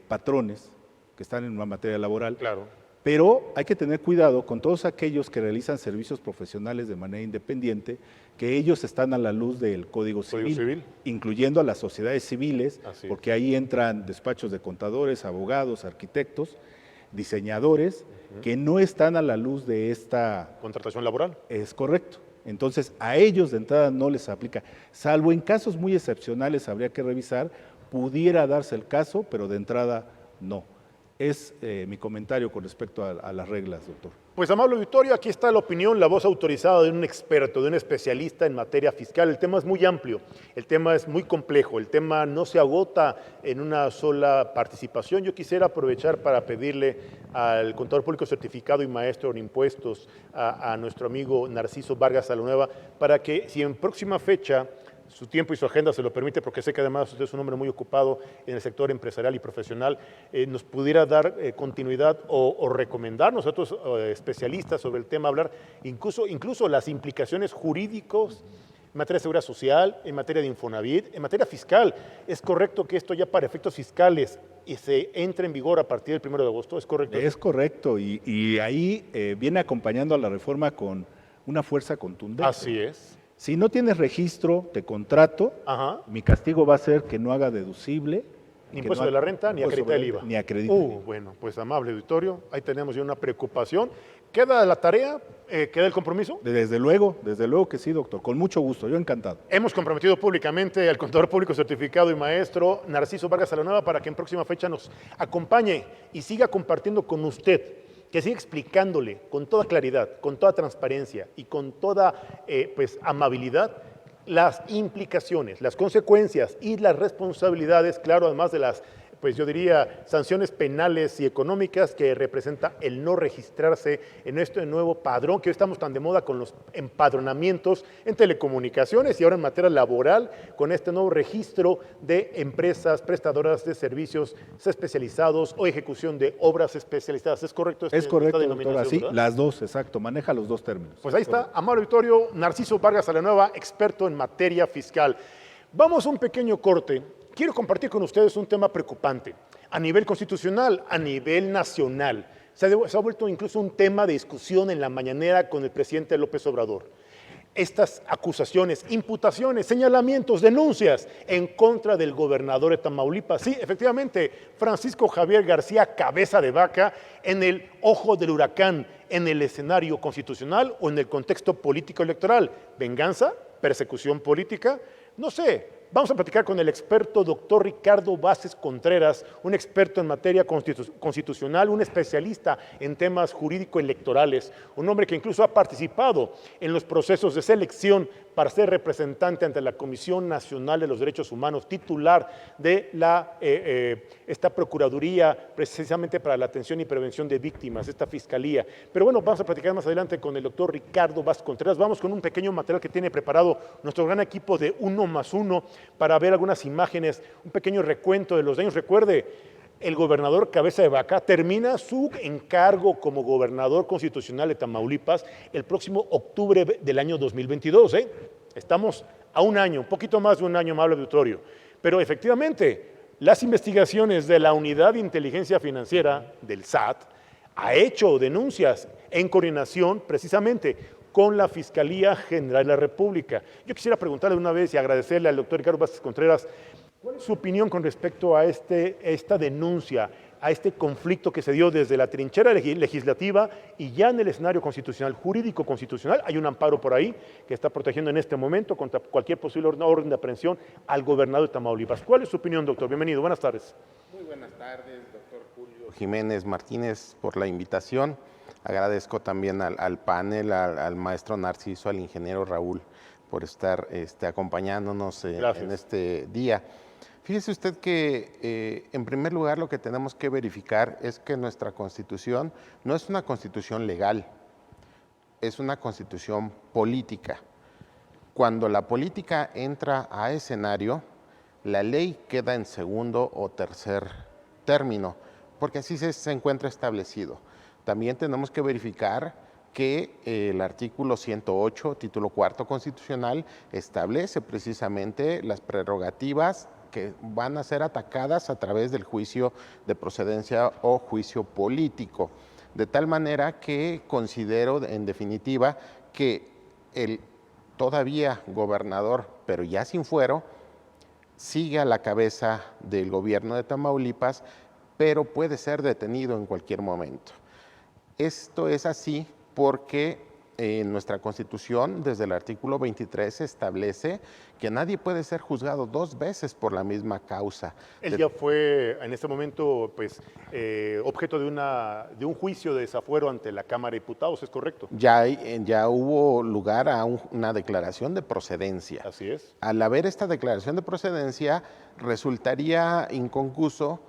patrones, que están en una materia laboral. Claro. Pero hay que tener cuidado con todos aquellos que realizan servicios profesionales de manera independiente, que ellos están a la luz del Código Civil, incluyendo a las sociedades civiles, porque ahí entran despachos de contadores, abogados, arquitectos, diseñadores, que no están a la luz de esta Contratación laboral. Es correcto. Entonces, a ellos de entrada no les aplica, salvo en casos muy excepcionales, habría que revisar, pudiera darse el caso, pero de entrada no. Es mi comentario con respecto a las reglas, doctor. Pues, amable auditorio, aquí está la opinión, la voz autorizada de un experto, de un especialista en materia fiscal. El tema es muy amplio, el tema es muy complejo, el tema no se agota en una sola participación. Yo quisiera aprovechar para pedirle al contador público certificado y maestro en impuestos, a nuestro amigo Narciso Vargas Salanueva, para que si en próxima fecha su tiempo y su agenda se lo permite, porque sé que además usted es un hombre muy ocupado en el sector empresarial y profesional, nos pudiera dar continuidad o recomendar nosotros especialistas sobre el tema, hablar incluso las implicaciones jurídicas en materia de seguridad social, en materia de Infonavit, en materia fiscal. ¿Es correcto que esto ya para efectos fiscales y se entre en vigor a partir del 1 de agosto? ¿Es correcto? Es correcto, y ahí viene acompañando a la reforma con una fuerza contundente. Así es. Si no tienes registro de contrato, mi castigo va a ser que no haga deducible. Ni impuesto de la renta, ni acredita el IVA. Ni acredita el IVA. Bueno, pues amable auditorio, ahí tenemos ya una preocupación. ¿Queda la tarea? ¿Queda el compromiso? Desde luego que sí, doctor. Con mucho gusto, yo encantado. Hemos comprometido públicamente al contador público certificado y maestro Narciso Vargas Salanueva para que en próxima fecha nos acompañe y siga compartiendo con usted, que siga explicándole con toda claridad, con toda transparencia y con toda amabilidad las implicaciones, las consecuencias y las responsabilidades, claro, además de las, pues yo diría, sanciones penales y económicas que representa el no registrarse en este nuevo padrón, que hoy estamos tan de moda con los empadronamientos en telecomunicaciones y ahora en materia laboral, con este nuevo registro de empresas prestadoras de servicios especializados o ejecución de obras especializadas. ¿Es correcto? Es correcto, esta doctor, así, las dos, exacto, maneja los dos términos. Pues ahí está, amable auditorio, Narciso Vargas Salanueva, experto en materia fiscal. Vamos a un pequeño corte. Quiero compartir con ustedes un tema preocupante a nivel constitucional, a nivel nacional. Se ha vuelto incluso un tema de discusión en la mañanera con el presidente López Obrador. Estas acusaciones, imputaciones, señalamientos, denuncias en contra del gobernador de Tamaulipas. Sí, efectivamente, Francisco Javier García Cabeza de Vaca, en el ojo del huracán, en el escenario constitucional o en el contexto político electoral. ¿Venganza? ¿Persecución política? No sé. Vamos a platicar con el experto doctor Ricardo Vázquez Contreras, un experto en materia constitucional, un especialista en temas jurídico-electorales, un hombre que incluso ha participado en los procesos de selección para ser representante ante la Comisión Nacional de los Derechos Humanos, titular de esta Procuraduría precisamente para la atención y prevención de víctimas, esta Fiscalía. Pero bueno, vamos a platicar más adelante con el doctor Ricardo Vázquez Contreras. Vamos con un pequeño material que tiene preparado nuestro gran equipo de 1+1 para ver algunas imágenes, un pequeño recuento de los daños. Recuerde, el gobernador Cabeza de Vaca termina su encargo como gobernador constitucional de Tamaulipas el próximo octubre del año 2022. Estamos a un año, un poquito más de un año, amable auditorio. Pero efectivamente, las investigaciones de la Unidad de Inteligencia Financiera del SAT ha hecho denuncias en coordinación precisamente con la Fiscalía General de la República. Yo quisiera preguntarle una vez y agradecerle al doctor Ricardo Vázquez Contreras, ¿cuál es su opinión con respecto a esta denuncia, a este conflicto que se dio desde la trinchera legislativa y ya en el escenario constitucional, jurídico constitucional? Hay un amparo por ahí que está protegiendo en este momento contra cualquier posible orden de aprehensión al gobernador de Tamaulipas. ¿Cuál es su opinión, doctor? Bienvenido, buenas tardes. Muy buenas tardes, doctor Julio Jiménez Martínez, por la invitación. Agradezco también al panel, al maestro Narciso, al ingeniero Raúl, por estar acompañándonos en este día. Fíjese usted que, en primer lugar, lo que tenemos que verificar es que nuestra Constitución no es una Constitución legal, es una Constitución política. Cuando la política entra a escenario, la ley queda en segundo o tercer término, porque así se encuentra establecido. También tenemos que verificar que el artículo 108, título cuarto constitucional, establece precisamente las prerrogativas que van a ser atacadas a través del juicio de procedencia o juicio político. De tal manera que considero, en definitiva, que el todavía gobernador, pero ya sin fuero, sigue a la cabeza del gobierno de Tamaulipas, pero puede ser detenido en cualquier momento. Esto es así porque en nuestra Constitución, desde el artículo 23, se establece que nadie puede ser juzgado dos veces por la misma causa. Él ya fue en este momento objeto de un juicio de desafuero ante la Cámara de Diputados, ¿es correcto? Ya hubo lugar a una declaración de procedencia. Así es. Al haber esta declaración de procedencia, resultaría inconcluso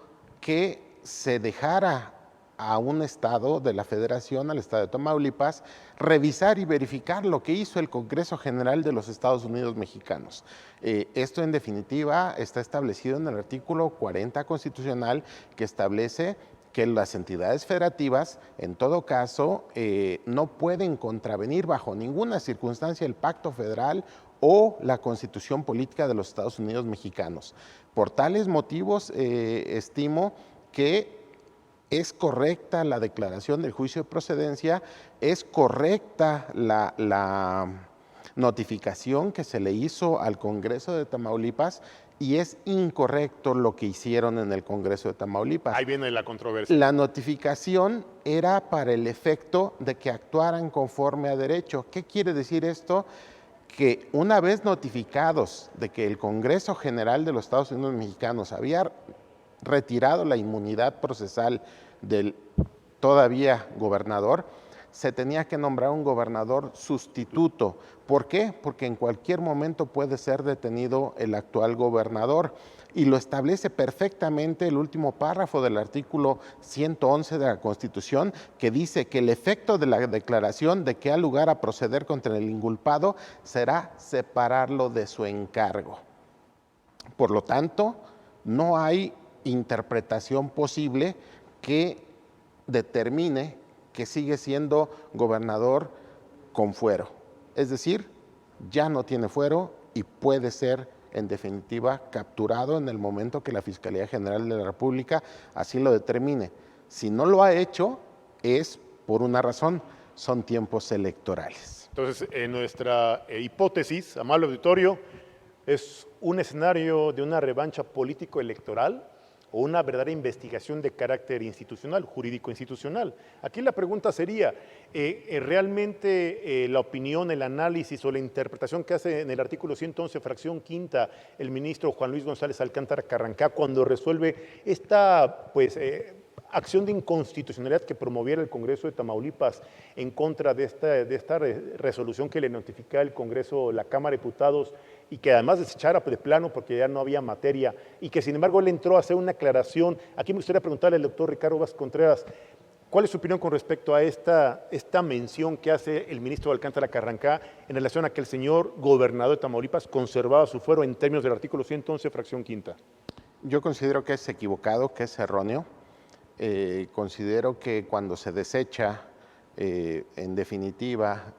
que se dejara a un estado de la Federación, al estado de Tamaulipas, revisar y verificar lo que hizo el Congreso General de los Estados Unidos Mexicanos. Esto, en definitiva, está establecido en el artículo 40 constitucional, que establece que las entidades federativas, en todo caso, no pueden contravenir bajo ninguna circunstancia el Pacto Federal o la Constitución Política de los Estados Unidos Mexicanos. Por tales motivos, estimo que es correcta la declaración del juicio de procedencia, es correcta la notificación que se le hizo al Congreso de Tamaulipas y es incorrecto lo que hicieron en el Congreso de Tamaulipas. Ahí viene la controversia. La notificación era para el efecto de que actuaran conforme a derecho. ¿Qué quiere decir esto? Que una vez notificados de que el Congreso General de los Estados Unidos Mexicanos había retirado la inmunidad procesal del todavía gobernador, se tenía que nombrar un gobernador sustituto. ¿Por qué? Porque en cualquier momento puede ser detenido el actual gobernador y lo establece perfectamente el último párrafo del artículo 111 de la Constitución, que dice que el efecto de la declaración de que ha lugar a proceder contra el inculpado será separarlo de su encargo. Por lo tanto, no hay interpretación posible que determine que sigue siendo gobernador con fuero. Es decir, ya no tiene fuero y puede ser, en definitiva, capturado en el momento que la Fiscalía General de la República así lo determine. Si no lo ha hecho, es por una razón, son tiempos electorales. Entonces, en nuestra hipótesis, amable auditorio, es un escenario de una revancha político-electoral o una verdadera investigación de carácter institucional, jurídico-institucional. Aquí la pregunta sería, ¿realmente la opinión, el análisis o la interpretación que hace en el artículo 111, fracción quinta, el ministro Juan Luis González Alcántara Carrancá, cuando resuelve esta acción de inconstitucionalidad que promoviera el Congreso de Tamaulipas en contra de esta resolución que le notificaba el Congreso, la Cámara de Diputados, y que además desechara de plano porque ya no había materia, y que sin embargo él entró a hacer una aclaración? Aquí me gustaría preguntarle al doctor Ricardo Vázquez Contreras, ¿cuál es su opinión con respecto a esta mención que hace el ministro Alcántara Carrancá en relación a que el señor gobernador de Tamaulipas conservaba su fuero en términos del artículo 111, fracción quinta? Yo considero que es equivocado, que es erróneo. Considero que cuando se desecha, en definitiva,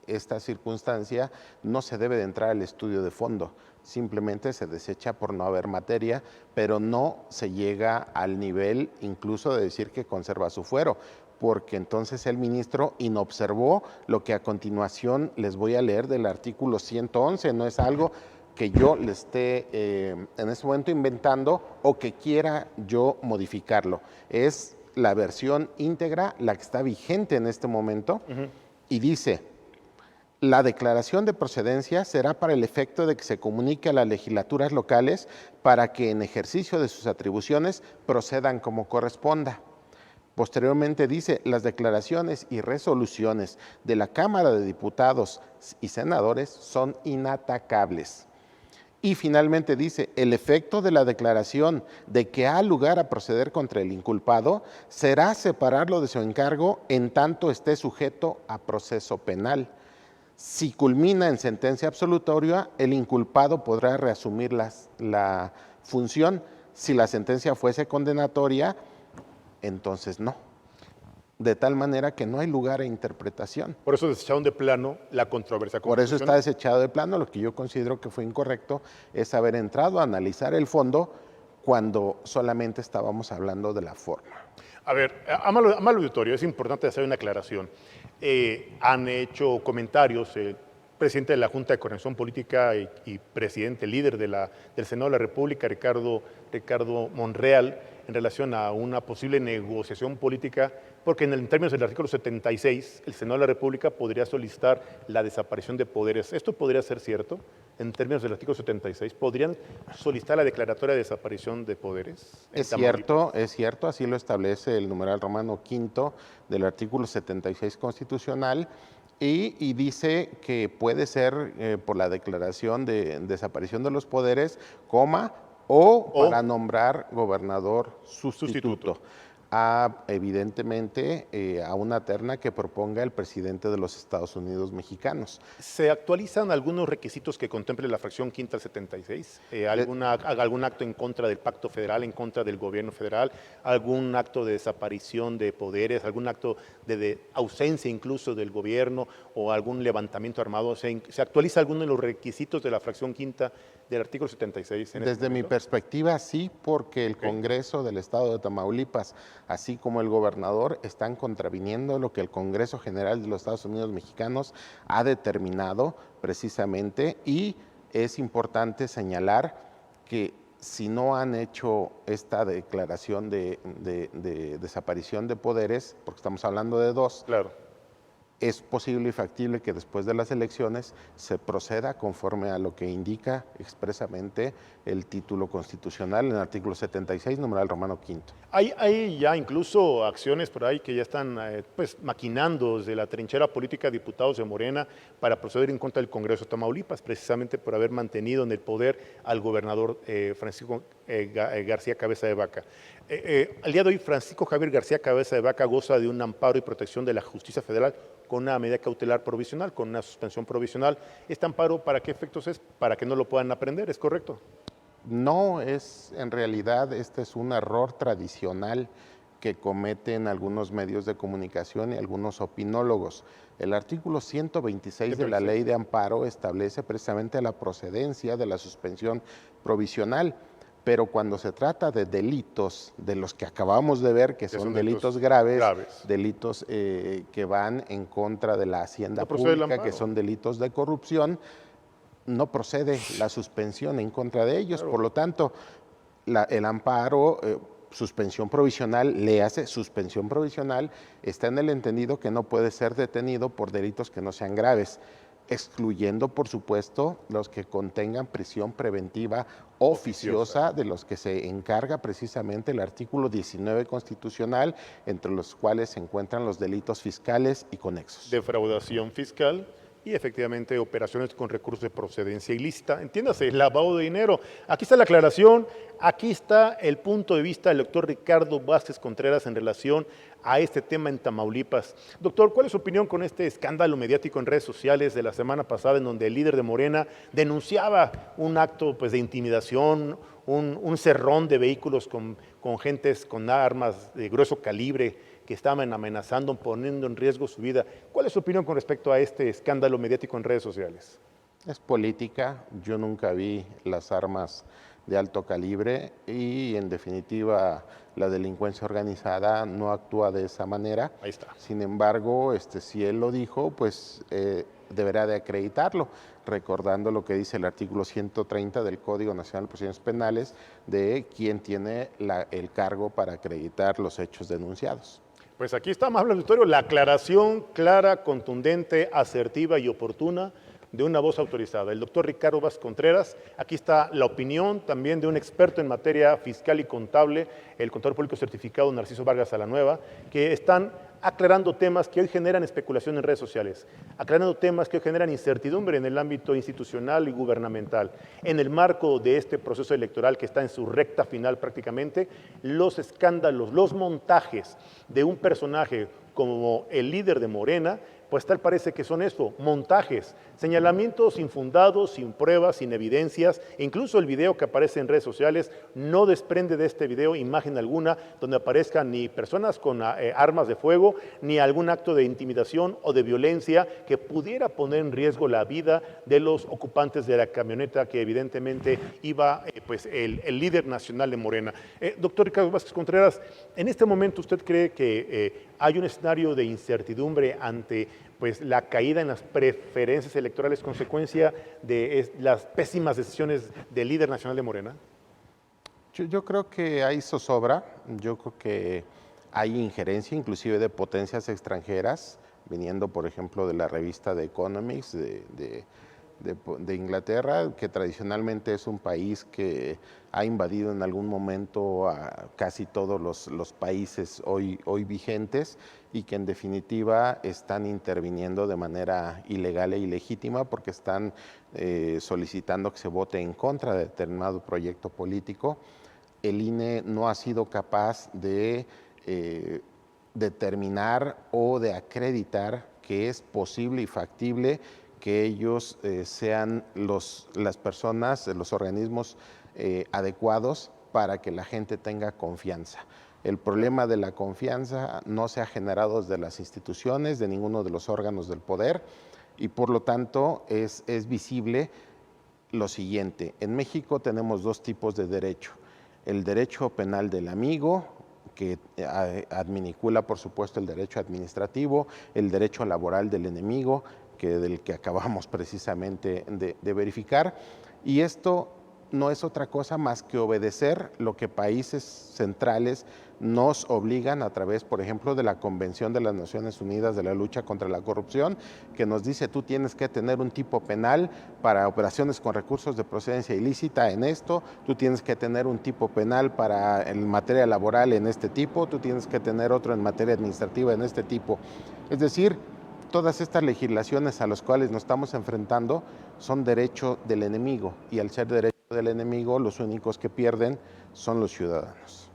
esta circunstancia, no se debe de entrar al estudio de fondo. Simplemente se desecha por no haber materia, pero no se llega al nivel incluso de decir que conserva su fuero, porque entonces el ministro inobservó lo que a continuación les voy a leer del artículo 111. No es algo que yo le esté en este momento inventando o que quiera yo modificarlo. Es la versión íntegra, la que está vigente en este momento, y dice: la declaración de procedencia será para el efecto de que se comunique a las legislaturas locales para que en ejercicio de sus atribuciones procedan como corresponda. Posteriormente dice: las declaraciones y resoluciones de la Cámara de Diputados y Senadores son inatacables. Y finalmente dice: el efecto de la declaración de que ha lugar a proceder contra el inculpado será separarlo de su encargo en tanto esté sujeto a proceso penal. Si culmina en sentencia absolutoria, el inculpado podrá reasumir la función. Si la sentencia fuese condenatoria, entonces no. De tal manera que no hay lugar a interpretación. Por eso desecharon de plano la controversia Por eso está constitucional. desechado de plano. Lo que yo considero que fue incorrecto es haber entrado a analizar el fondo cuando solamente estábamos hablando de la forma. A ver, amable auditorio, es importante hacer una aclaración. Han hecho comentarios el presidente de la Junta de Coordinación Política y presidente, líder del Senado de la República, Ricardo Monreal, en relación a una posible negociación política, porque en términos del artículo 76, el Senado de la República podría solicitar la desaparición de poderes. ¿Esto podría ser cierto? En términos del artículo 76, ¿podrían solicitar la declaratoria de desaparición de poderes? Es cierto, así lo establece el numeral romano quinto del artículo 76 constitucional, y dice que puede ser por la declaración de desaparición de los poderes, o para nombrar gobernador sustituto. Evidentemente, a una terna que proponga el presidente de los Estados Unidos mexicanos. ¿Se actualizan algunos requisitos que contemple la fracción quinta del 76? ¿Algún acto en contra del pacto federal, en contra del gobierno federal? ¿Algún acto de desaparición de poderes? ¿Algún acto de ausencia incluso del gobierno o algún levantamiento armado? ¿Se actualiza alguno de los requisitos de la fracción quinta del artículo 76? Desde mi perspectiva, sí, porque el Congreso del Estado de Tamaulipas, así como el gobernador, están contraviniendo lo que el Congreso General de los Estados Unidos Mexicanos ha determinado precisamente, y es importante señalar que si no han hecho esta declaración de desaparición de poderes, porque estamos hablando de dos, claro, es posible y factible que después de las elecciones se proceda conforme a lo que indica expresamente el título constitucional en el artículo 76, numeral romano quinto. Hay ya incluso acciones por ahí que ya están maquinando desde la trinchera política de diputados de Morena para proceder en contra del Congreso de Tamaulipas, precisamente por haber mantenido en el poder al gobernador Francisco García Cabeza de Vaca. Al día de hoy, Francisco Javier García Cabeza de Vaca goza de un amparo y protección de la justicia federal con una medida cautelar provisional, con una suspensión provisional. ¿Este amparo para qué efectos es? Para que no lo puedan aprender, ¿es correcto? No, en realidad este es un error tradicional que cometen algunos medios de comunicación y algunos opinólogos. El artículo 126 de la Ley de Amparo establece precisamente la procedencia de la suspensión provisional, pero cuando se trata de delitos de los que acabamos de ver, que son delitos graves, delitos que van en contra de la hacienda pública, que son delitos de corrupción, no procede la suspensión en contra de ellos. Claro. Por lo tanto, el amparo, suspensión provisional, léase suspensión provisional, está en el entendido que no puede ser detenido por delitos que no sean graves, excluyendo, por supuesto, los que contengan prisión preventiva oficiosa, de los que se encarga precisamente el artículo 19 constitucional, entre los cuales se encuentran los delitos fiscales y conexos. Defraudación fiscal y efectivamente operaciones con recursos de procedencia ilícita. Entiéndase, lavado de dinero. Aquí está la aclaración, aquí está el punto de vista del doctor Ricardo Vázquez Contreras en relación a este tema en Tamaulipas. Doctor, ¿cuál es su opinión con este escándalo mediático en redes sociales de la semana pasada en donde el líder de Morena denunciaba un acto de intimidación, un cerrón de vehículos con gentes con armas de grueso calibre que estaban amenazando, poniendo en riesgo su vida. ¿Cuál es su opinión con respecto a este escándalo mediático en redes sociales? Es política, yo nunca vi las armas de alto calibre y en definitiva la delincuencia organizada no actúa de esa manera. Ahí está. Sin embargo, si él lo dijo, pues deberá de acreditarlo, recordando lo que dice el artículo 130 del Código Nacional de Procedimientos Penales de quién tiene el cargo para acreditar los hechos denunciados. Pues aquí está, amable auditorio, la aclaración clara, contundente, asertiva y oportuna de una voz autorizada, el doctor Ricardo Vázquez Contreras. Aquí está la opinión también de un experto en materia fiscal y contable, el contador público certificado Narciso Vargas Salanueva, que están aclarando temas que hoy generan especulación en redes sociales, aclarando temas que hoy generan incertidumbre en el ámbito institucional y gubernamental. En el marco de este proceso electoral que está en su recta final prácticamente, los escándalos, los montajes de un personaje como el líder de Morena, pues tal parece que son eso, montajes, señalamientos infundados, sin pruebas, sin evidencias. Incluso el video que aparece en redes sociales no desprende de este video imagen alguna donde aparezcan ni personas con armas de fuego, ni algún acto de intimidación o de violencia que pudiera poner en riesgo la vida de los ocupantes de la camioneta que evidentemente iba pues el líder nacional de Morena. Doctor Ricardo Vázquez Contreras, ¿en este momento usted cree que hay un escenario de incertidumbre ante pues, la caída en las preferencias electorales consecuencia de las pésimas decisiones del líder nacional de Morena? Yo creo que hay zozobra, yo creo que hay injerencia inclusive de potencias extranjeras, viniendo por ejemplo de la revista The Economist de Inglaterra, que tradicionalmente es un país que ha invadido en algún momento a casi todos los países hoy vigentes y que en definitiva están interviniendo de manera ilegal e ilegítima porque están solicitando que se vote en contra de determinado proyecto político. El INE no ha sido capaz de determinar o de acreditar que es posible y factible que ellos sean las personas, los organismos adecuados para que la gente tenga confianza. El problema de la confianza no se ha generado desde las instituciones, de ninguno de los órganos del poder, y por lo tanto es visible lo siguiente. En México tenemos dos tipos de derecho. El derecho penal del amigo, que adminicula por supuesto el derecho administrativo, el derecho laboral del enemigo, del que acabamos precisamente de verificar, y esto no es otra cosa más que obedecer lo que países centrales nos obligan a través, por ejemplo, de la Convención de las Naciones Unidas de la Lucha contra la Corrupción, que nos dice tú tienes que tener un tipo penal para operaciones con recursos de procedencia ilícita en esto, tú tienes que tener un tipo penal para en materia laboral en este tipo, tú tienes que tener otro en materia administrativa en este tipo. Es decir, todas estas legislaciones a las cuales nos estamos enfrentando son derecho del enemigo y al ser derecho del enemigo los únicos que pierden son los ciudadanos.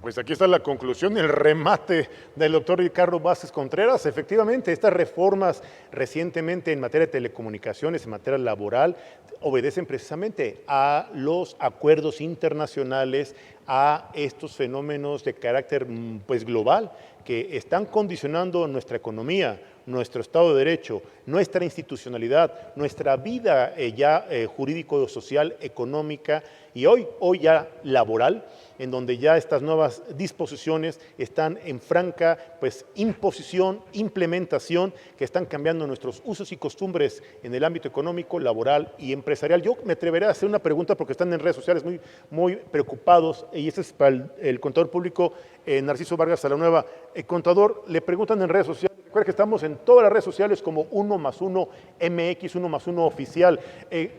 Pues aquí está la conclusión, el remate del doctor Ricardo Vázquez Contreras. Efectivamente, estas reformas recientemente en materia de telecomunicaciones, en materia laboral, obedecen precisamente a los acuerdos internacionales, a estos fenómenos de carácter pues, global que están condicionando nuestra economía, nuestro Estado de Derecho, nuestra institucionalidad, nuestra vida jurídico, social, económica y hoy ya laboral, en donde ya estas nuevas disposiciones están en franca pues, imposición, implementación, que están cambiando nuestros usos y costumbres en el ámbito económico, laboral y empresarial. Yo me atreveré a hacer una pregunta porque están en redes sociales muy preocupados, y este es para el contador público Narciso Vargas Salanueva. Contador, le preguntan en redes sociales, recuerda que estamos en todas las redes sociales como 1+1 MX, 1+1 oficial.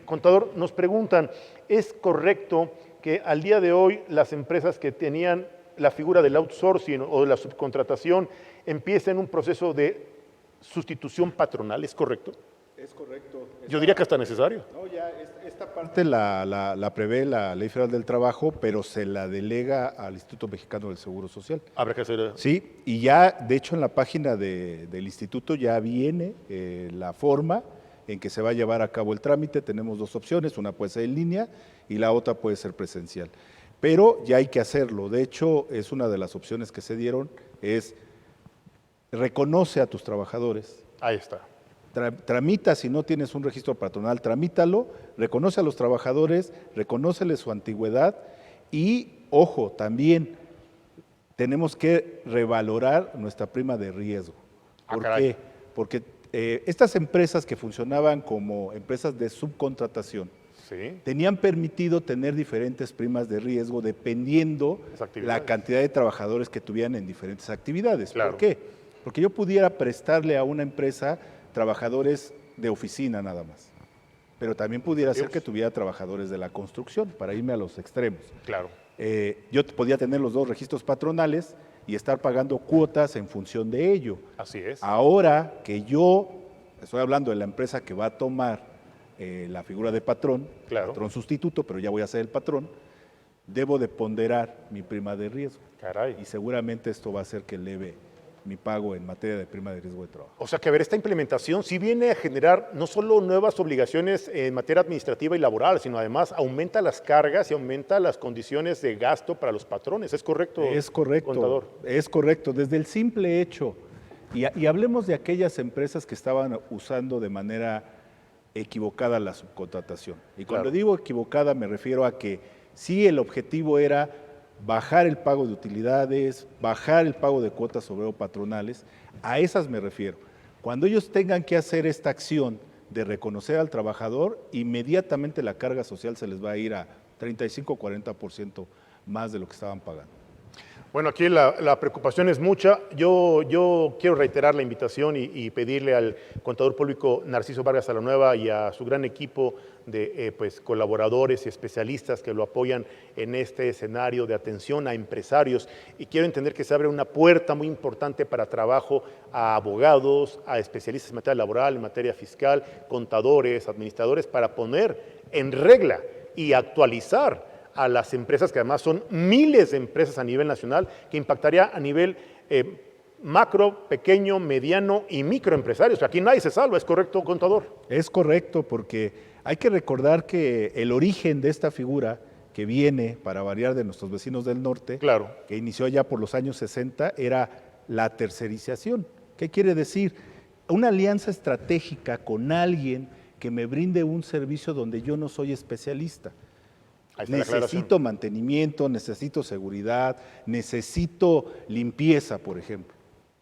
Contador, nos preguntan, ¿es correcto que al día de hoy las empresas que tenían la figura del outsourcing o de la subcontratación empiecen un proceso de sustitución patronal? ¿Es correcto? Es correcto. Yo diría que hasta necesario. No, ya esta parte la prevé la Ley Federal del Trabajo, pero se la delega al Instituto Mexicano del Seguro Social. Habrá que hacer. Sí, y ya, de hecho, en la página del instituto ya viene la forma en que se va a llevar a cabo el trámite. Tenemos dos opciones, una puede ser en línea y la otra puede ser presencial. Pero ya hay que hacerlo. De hecho, es una de las opciones que se dieron, es reconoce a tus trabajadores. Ahí está. Tramita, si no tienes un registro patronal, tramítalo, reconoce a los trabajadores, reconóceles su antigüedad y, ojo, también tenemos que revalorar nuestra prima de riesgo. ¿Por qué? Porque estas empresas que funcionaban como empresas de subcontratación, Sí. tenían permitido tener diferentes primas de riesgo dependiendo la cantidad de trabajadores que tuvieran en diferentes actividades. Claro. ¿Por qué? Porque yo pudiera prestarle a una empresa trabajadores de oficina nada más, pero también pudiera ser que tuviera trabajadores de la construcción, para irme a los extremos. Claro. Yo podía tener los dos registros patronales y estar pagando cuotas en función de ello. Así es. Ahora que yo, estoy hablando de la empresa que va a tomar la figura de patrón, Claro. patrón sustituto, pero ya voy a ser el patrón, debo de ponderar mi prima de riesgo. Caray. Y seguramente esto va a hacer que eleve mi pago en materia de prima de riesgo de trabajo. O sea que, a ver, esta implementación sí viene a generar no solo nuevas obligaciones en materia administrativa y laboral, sino además aumenta las cargas y aumenta las condiciones de gasto para los patrones. ¿Es correcto, Es correcto, contador? es correcto. Desde el simple hecho, y hablemos de aquellas empresas que estaban usando de manera equivocada la subcontratación. Y cuando Claro. digo equivocada me refiero a que sí el objetivo era bajar el pago de utilidades, bajar el pago de cuotas obrero patronales, a esas me refiero. Cuando ellos tengan que hacer esta acción de reconocer al trabajador, inmediatamente la carga social se les va a ir a 35-40% más de lo que estaban pagando. Bueno, aquí la preocupación es mucha. Yo quiero reiterar la invitación y pedirle al contador público Narciso Vargas Salanueva y a su gran equipo de colaboradores y especialistas que lo apoyan en este escenario de atención a empresarios. Y quiero entender que se abre una puerta muy importante para trabajo a abogados, a especialistas en materia laboral, en materia fiscal, contadores, administradores, para poner en regla y actualizar a las empresas, que además son miles de empresas a nivel nacional, que impactaría a nivel macro, pequeño, mediano y microempresarios. Aquí nadie se salva, ¿es correcto, contador? Es correcto, porque hay que recordar que el origen de esta figura, que viene, para variar, de nuestros vecinos del norte, Claro. que inició ya por los años 60, era la tercerización. ¿Qué quiere decir? Una alianza estratégica con alguien que me brinde un servicio donde yo no soy especialista. Ahí está la aclaración. Necesito mantenimiento, necesito seguridad, necesito limpieza, por ejemplo.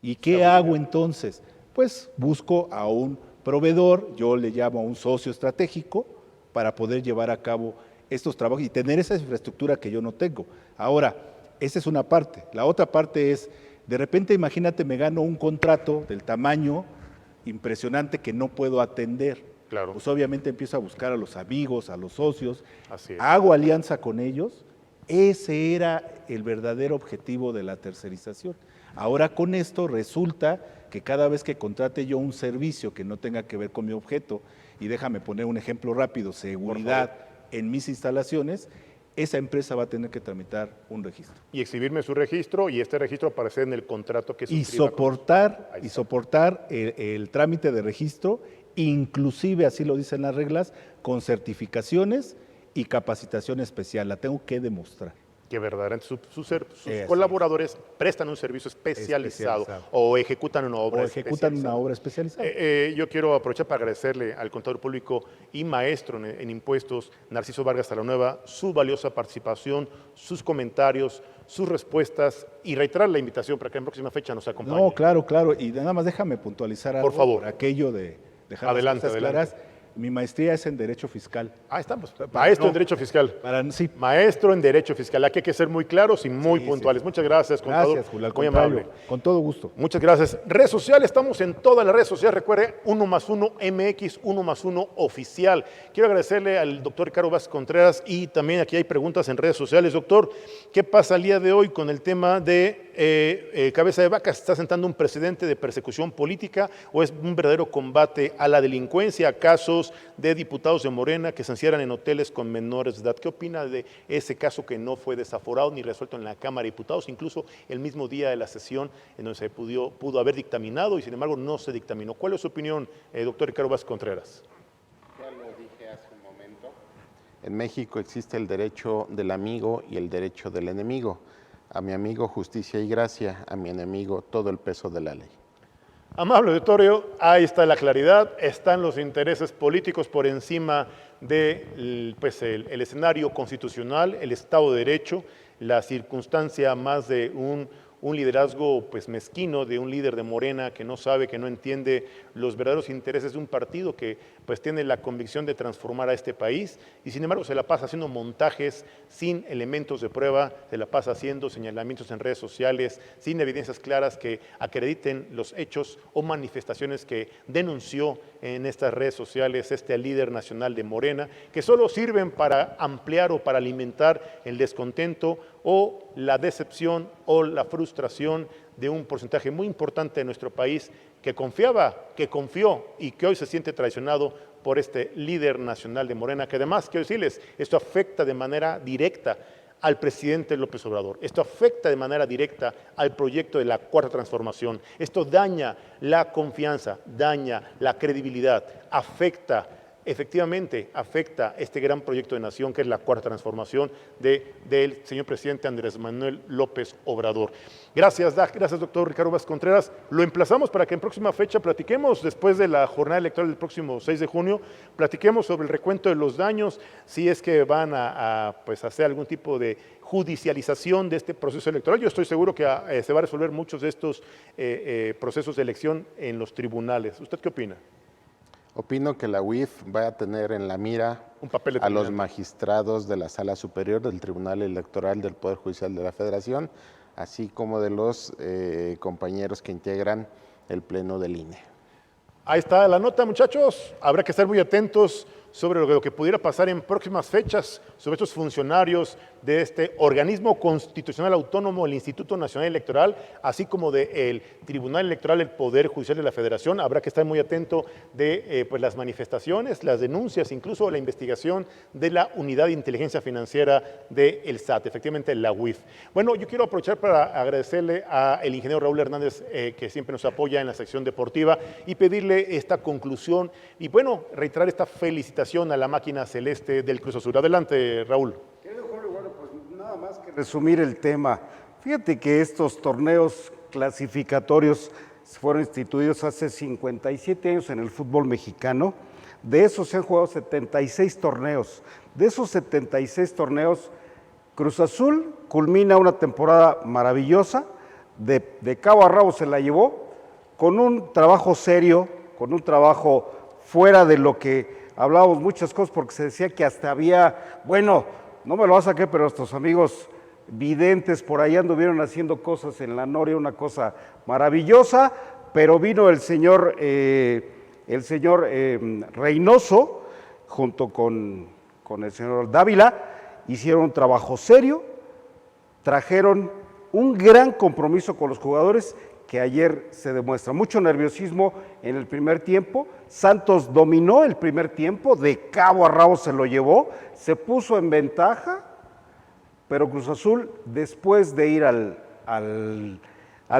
¿Y qué hago entonces? Pues busco a un proveedor, yo le llamo a un socio estratégico, para poder llevar a cabo estos trabajos y tener esa infraestructura que yo no tengo. Ahora, esa es una parte. La otra parte es, de repente imagínate, me gano un contrato del tamaño impresionante que no puedo atender. Claro. Pues obviamente empiezo a buscar a los amigos, a los socios, Así es. hago alianza con ellos. Ese era el verdadero objetivo de la tercerización. Ahora con esto resulta que cada vez que contrate yo un servicio que no tenga que ver con mi objeto, y déjame poner un ejemplo rápido, seguridad en mis instalaciones, esa empresa va a tener que tramitar un registro. Y exhibirme su registro y este registro aparecer en el contrato que Y suscriba con- Ahí está. soportar el trámite de registro, inclusive, así lo dicen las reglas, con certificaciones y capacitación especial. La tengo que demostrar. que verdaderamente sus es. colaboradores prestan un servicio especializado, o ejecutan una obra O ejecutan una obra especializada. Yo quiero aprovechar para agradecerle al contador público y maestro en impuestos, Narciso Vargas Salanueva, su valiosa participación, sus comentarios, sus respuestas, y reiterar la invitación para que en próxima fecha nos acompañe. No, claro, claro. Y nada más déjame puntualizar algo. Por favor. Por aquello de dejar Adelante, las cosas adelante. claras. Mi maestría es en Derecho Fiscal. Ahí estamos. Maestro en Derecho Fiscal. Sí. Maestro en Derecho Fiscal. Aquí hay que ser muy claros y muy puntuales. Muchas gracias, contador. Gracias, Julio. Al Muy contrario, amable. con todo gusto. Muchas gracias. Redes sociales, estamos en todas las redes sociales. Recuerde, 1+1 MX, 1+1 oficial. Quiero agradecerle al doctor Ricardo Vázquez Contreras y también aquí hay preguntas en redes sociales. Doctor, ¿qué pasa el día de hoy con el tema de Cabeza de Vaca, ¿se está sentando un precedente de persecución política o es un verdadero combate a la delincuencia, casos de diputados de Morena que se encierran en hoteles con menores de edad? ¿Qué opina de ese caso que no fue desaforado ni resuelto en la Cámara de Diputados, incluso el mismo día de la sesión en donde se pudo haber dictaminado y sin embargo no se dictaminó? ¿Cuál es su opinión, doctor Ricardo Vázquez Contreras? Ya lo dije hace un momento. En México existe el derecho del amigo y el derecho del enemigo. A mi amigo justicia y gracia, a mi enemigo todo el peso de la ley. Amable auditorio, ahí está la claridad, están los intereses políticos por encima del el escenario constitucional, el Estado de Derecho, la circunstancia más de un liderazgo mezquino de un líder de Morena que no sabe, que no entiende los verdaderos intereses de un partido que tiene la convicción de transformar a este país y sin embargo se la pasa haciendo montajes sin elementos de prueba, se la pasa haciendo señalamientos en redes sociales sin evidencias claras que acrediten los hechos o manifestaciones que denunció en estas redes sociales este líder nacional de Morena, que solo sirven para ampliar o para alimentar el descontento o la decepción o la frustración de un porcentaje muy importante de nuestro país que confiaba, que confió y que hoy se siente traicionado por este líder nacional de Morena, que además, quiero decirles, esto afecta de manera directa al presidente López Obrador. Esto afecta de manera directa al proyecto de la Cuarta Transformación. Esto daña la confianza, daña la credibilidad, efectivamente afecta este gran proyecto de nación que es la Cuarta Transformación del señor presidente Andrés Manuel López Obrador. Gracias, gracias doctor Ricardo Vázquez Contreras. Lo emplazamos para que en próxima fecha platiquemos, después de la jornada electoral del próximo 6 de junio, platiquemos sobre el recuento de los daños, si es que van a hacer algún tipo de judicialización de este proceso electoral. Yo estoy seguro que se va a resolver muchos de estos procesos de elección en los tribunales. ¿Usted qué opina? Opino que la UIF va a tener en la mira un papel a los magistrados de la Sala Superior del Tribunal Electoral del Poder Judicial de la Federación, así como de los compañeros que integran el Pleno del INE. Ahí está la nota, muchachos. Habrá que estar muy atentos sobre lo que pudiera pasar en próximas fechas, sobre estos funcionarios de este organismo constitucional autónomo, el Instituto Nacional Electoral, así como del Tribunal Electoral del Poder Judicial de la Federación. Habrá que estar muy atento de las manifestaciones, las denuncias, incluso la investigación de la Unidad de Inteligencia Financiera del SAT, efectivamente la UIF. Bueno, yo quiero aprovechar para agradecerle al ingeniero Raúl Hernández, que siempre nos apoya en la sección deportiva, y pedirle esta conclusión y reiterar esta felicitación a la máquina celeste del Cruz Azul. Adelante, Raúl. Querido Julio, pues nada más que resumir el tema. Fíjate que estos torneos clasificatorios fueron instituidos hace 57 años en el fútbol mexicano. De esos se han jugado 76 torneos. De esos 76 torneos, Cruz Azul culmina una temporada maravillosa. De cabo a rabo se la llevó con un trabajo serio, con un trabajo fuera de lo que hablábamos muchas cosas, porque se decía que hasta había, no me lo vas a creer, pero nuestros amigos videntes por ahí anduvieron haciendo cosas en la Noria, una cosa maravillosa, pero vino el señor Reynoso, junto con el señor Dávila, hicieron un trabajo serio, trajeron un gran compromiso con los jugadores, que ayer se demuestra. Mucho nerviosismo en el primer tiempo. Santos dominó el primer tiempo, de cabo a rabo se lo llevó, se puso en ventaja, pero Cruz Azul, después de ir al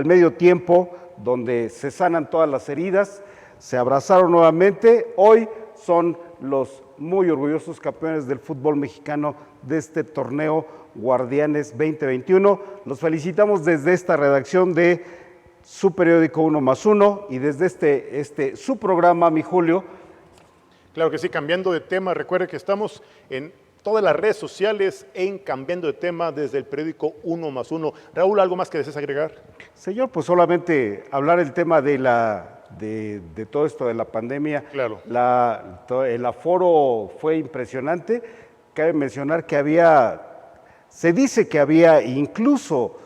medio tiempo, donde se sanan todas las heridas, se abrazaron nuevamente. Hoy son los muy orgullosos campeones del fútbol mexicano de este torneo Guardianes 2021. Los felicitamos desde esta redacción de su periódico 1+1 y desde su programa, mi Julio. Claro que sí, cambiando de tema, recuerde que estamos en todas las redes sociales en Cambiando de Tema desde el periódico 1+1. Raúl, ¿algo más que desees agregar? Señor, pues solamente hablar el tema de todo esto de la pandemia. Claro. El aforo fue impresionante. Cabe mencionar que se dice que había incluso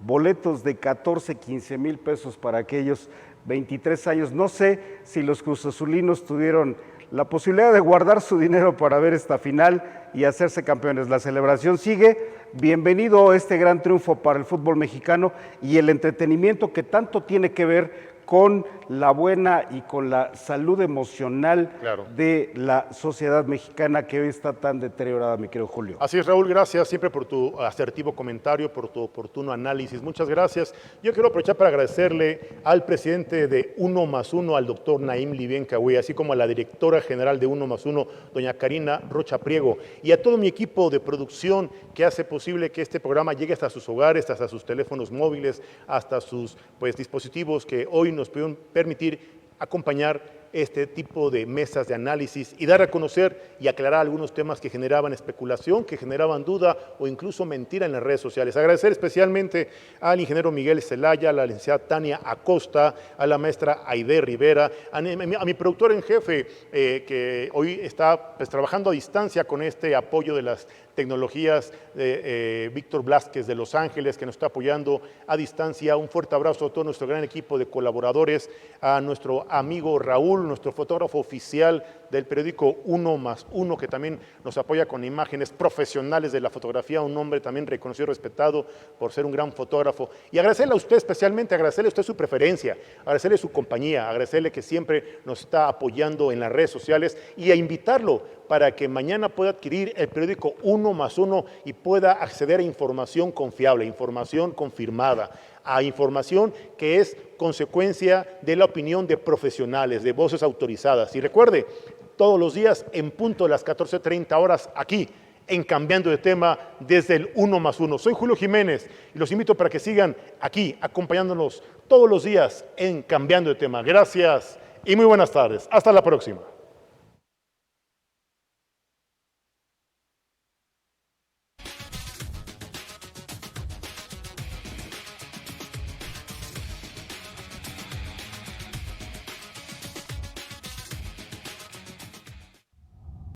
boletos de 14, 15 mil pesos para aquellos 23 años. No sé si los cruzazulinos tuvieron la posibilidad de guardar su dinero para ver esta final y hacerse campeones. La celebración sigue, bienvenido este gran triunfo para el fútbol mexicano y el entretenimiento que tanto tiene que ver con la buena y con la salud emocional de la sociedad mexicana que hoy está tan deteriorada, mi querido Julio. Así es, Raúl, gracias siempre por tu asertivo comentario, por tu oportuno análisis. Muchas gracias. Yo quiero aprovechar para agradecerle al presidente de 1+1, al doctor Naim Libien Cahué, así como a la directora general de 1+1, doña Karina Rocha Priego, y a todo mi equipo de producción que hace posible que este programa llegue hasta sus hogares, hasta sus teléfonos móviles, hasta sus dispositivos que hoy nos pudieron permitir acompañar este tipo de mesas de análisis y dar a conocer y aclarar algunos temas que generaban especulación, que generaban duda o incluso mentira en las redes sociales. Agradecer especialmente al ingeniero Miguel Zelaya, a la licenciada Tania Acosta, a la maestra Aide Rivera, a mi productor en jefe, que hoy está trabajando a distancia con este apoyo de las tecnologías, Víctor Blázquez de Los Ángeles, que nos está apoyando a distancia. Un fuerte abrazo a todo nuestro gran equipo de colaboradores, a nuestro amigo Raúl, nuestro fotógrafo oficial del periódico 1+1, que también nos apoya con imágenes profesionales de la fotografía, un hombre también reconocido y respetado por ser un gran fotógrafo. Y agradecerle a usted especialmente, agradecerle a usted su preferencia, agradecerle su compañía, agradecerle que siempre nos está apoyando en las redes sociales y a invitarlo para que mañana pueda adquirir el periódico 1+1 y pueda acceder a información confiable, información confirmada, a información que es consecuencia de la opinión de profesionales, de voces autorizadas. Y recuerde, todos los días en punto de las 14:30 horas aquí, en Cambiando de Tema desde el 1+1. Soy Julio Jiménez y los invito para que sigan aquí acompañándonos todos los días en Cambiando de Tema. Gracias y muy buenas tardes. Hasta la próxima.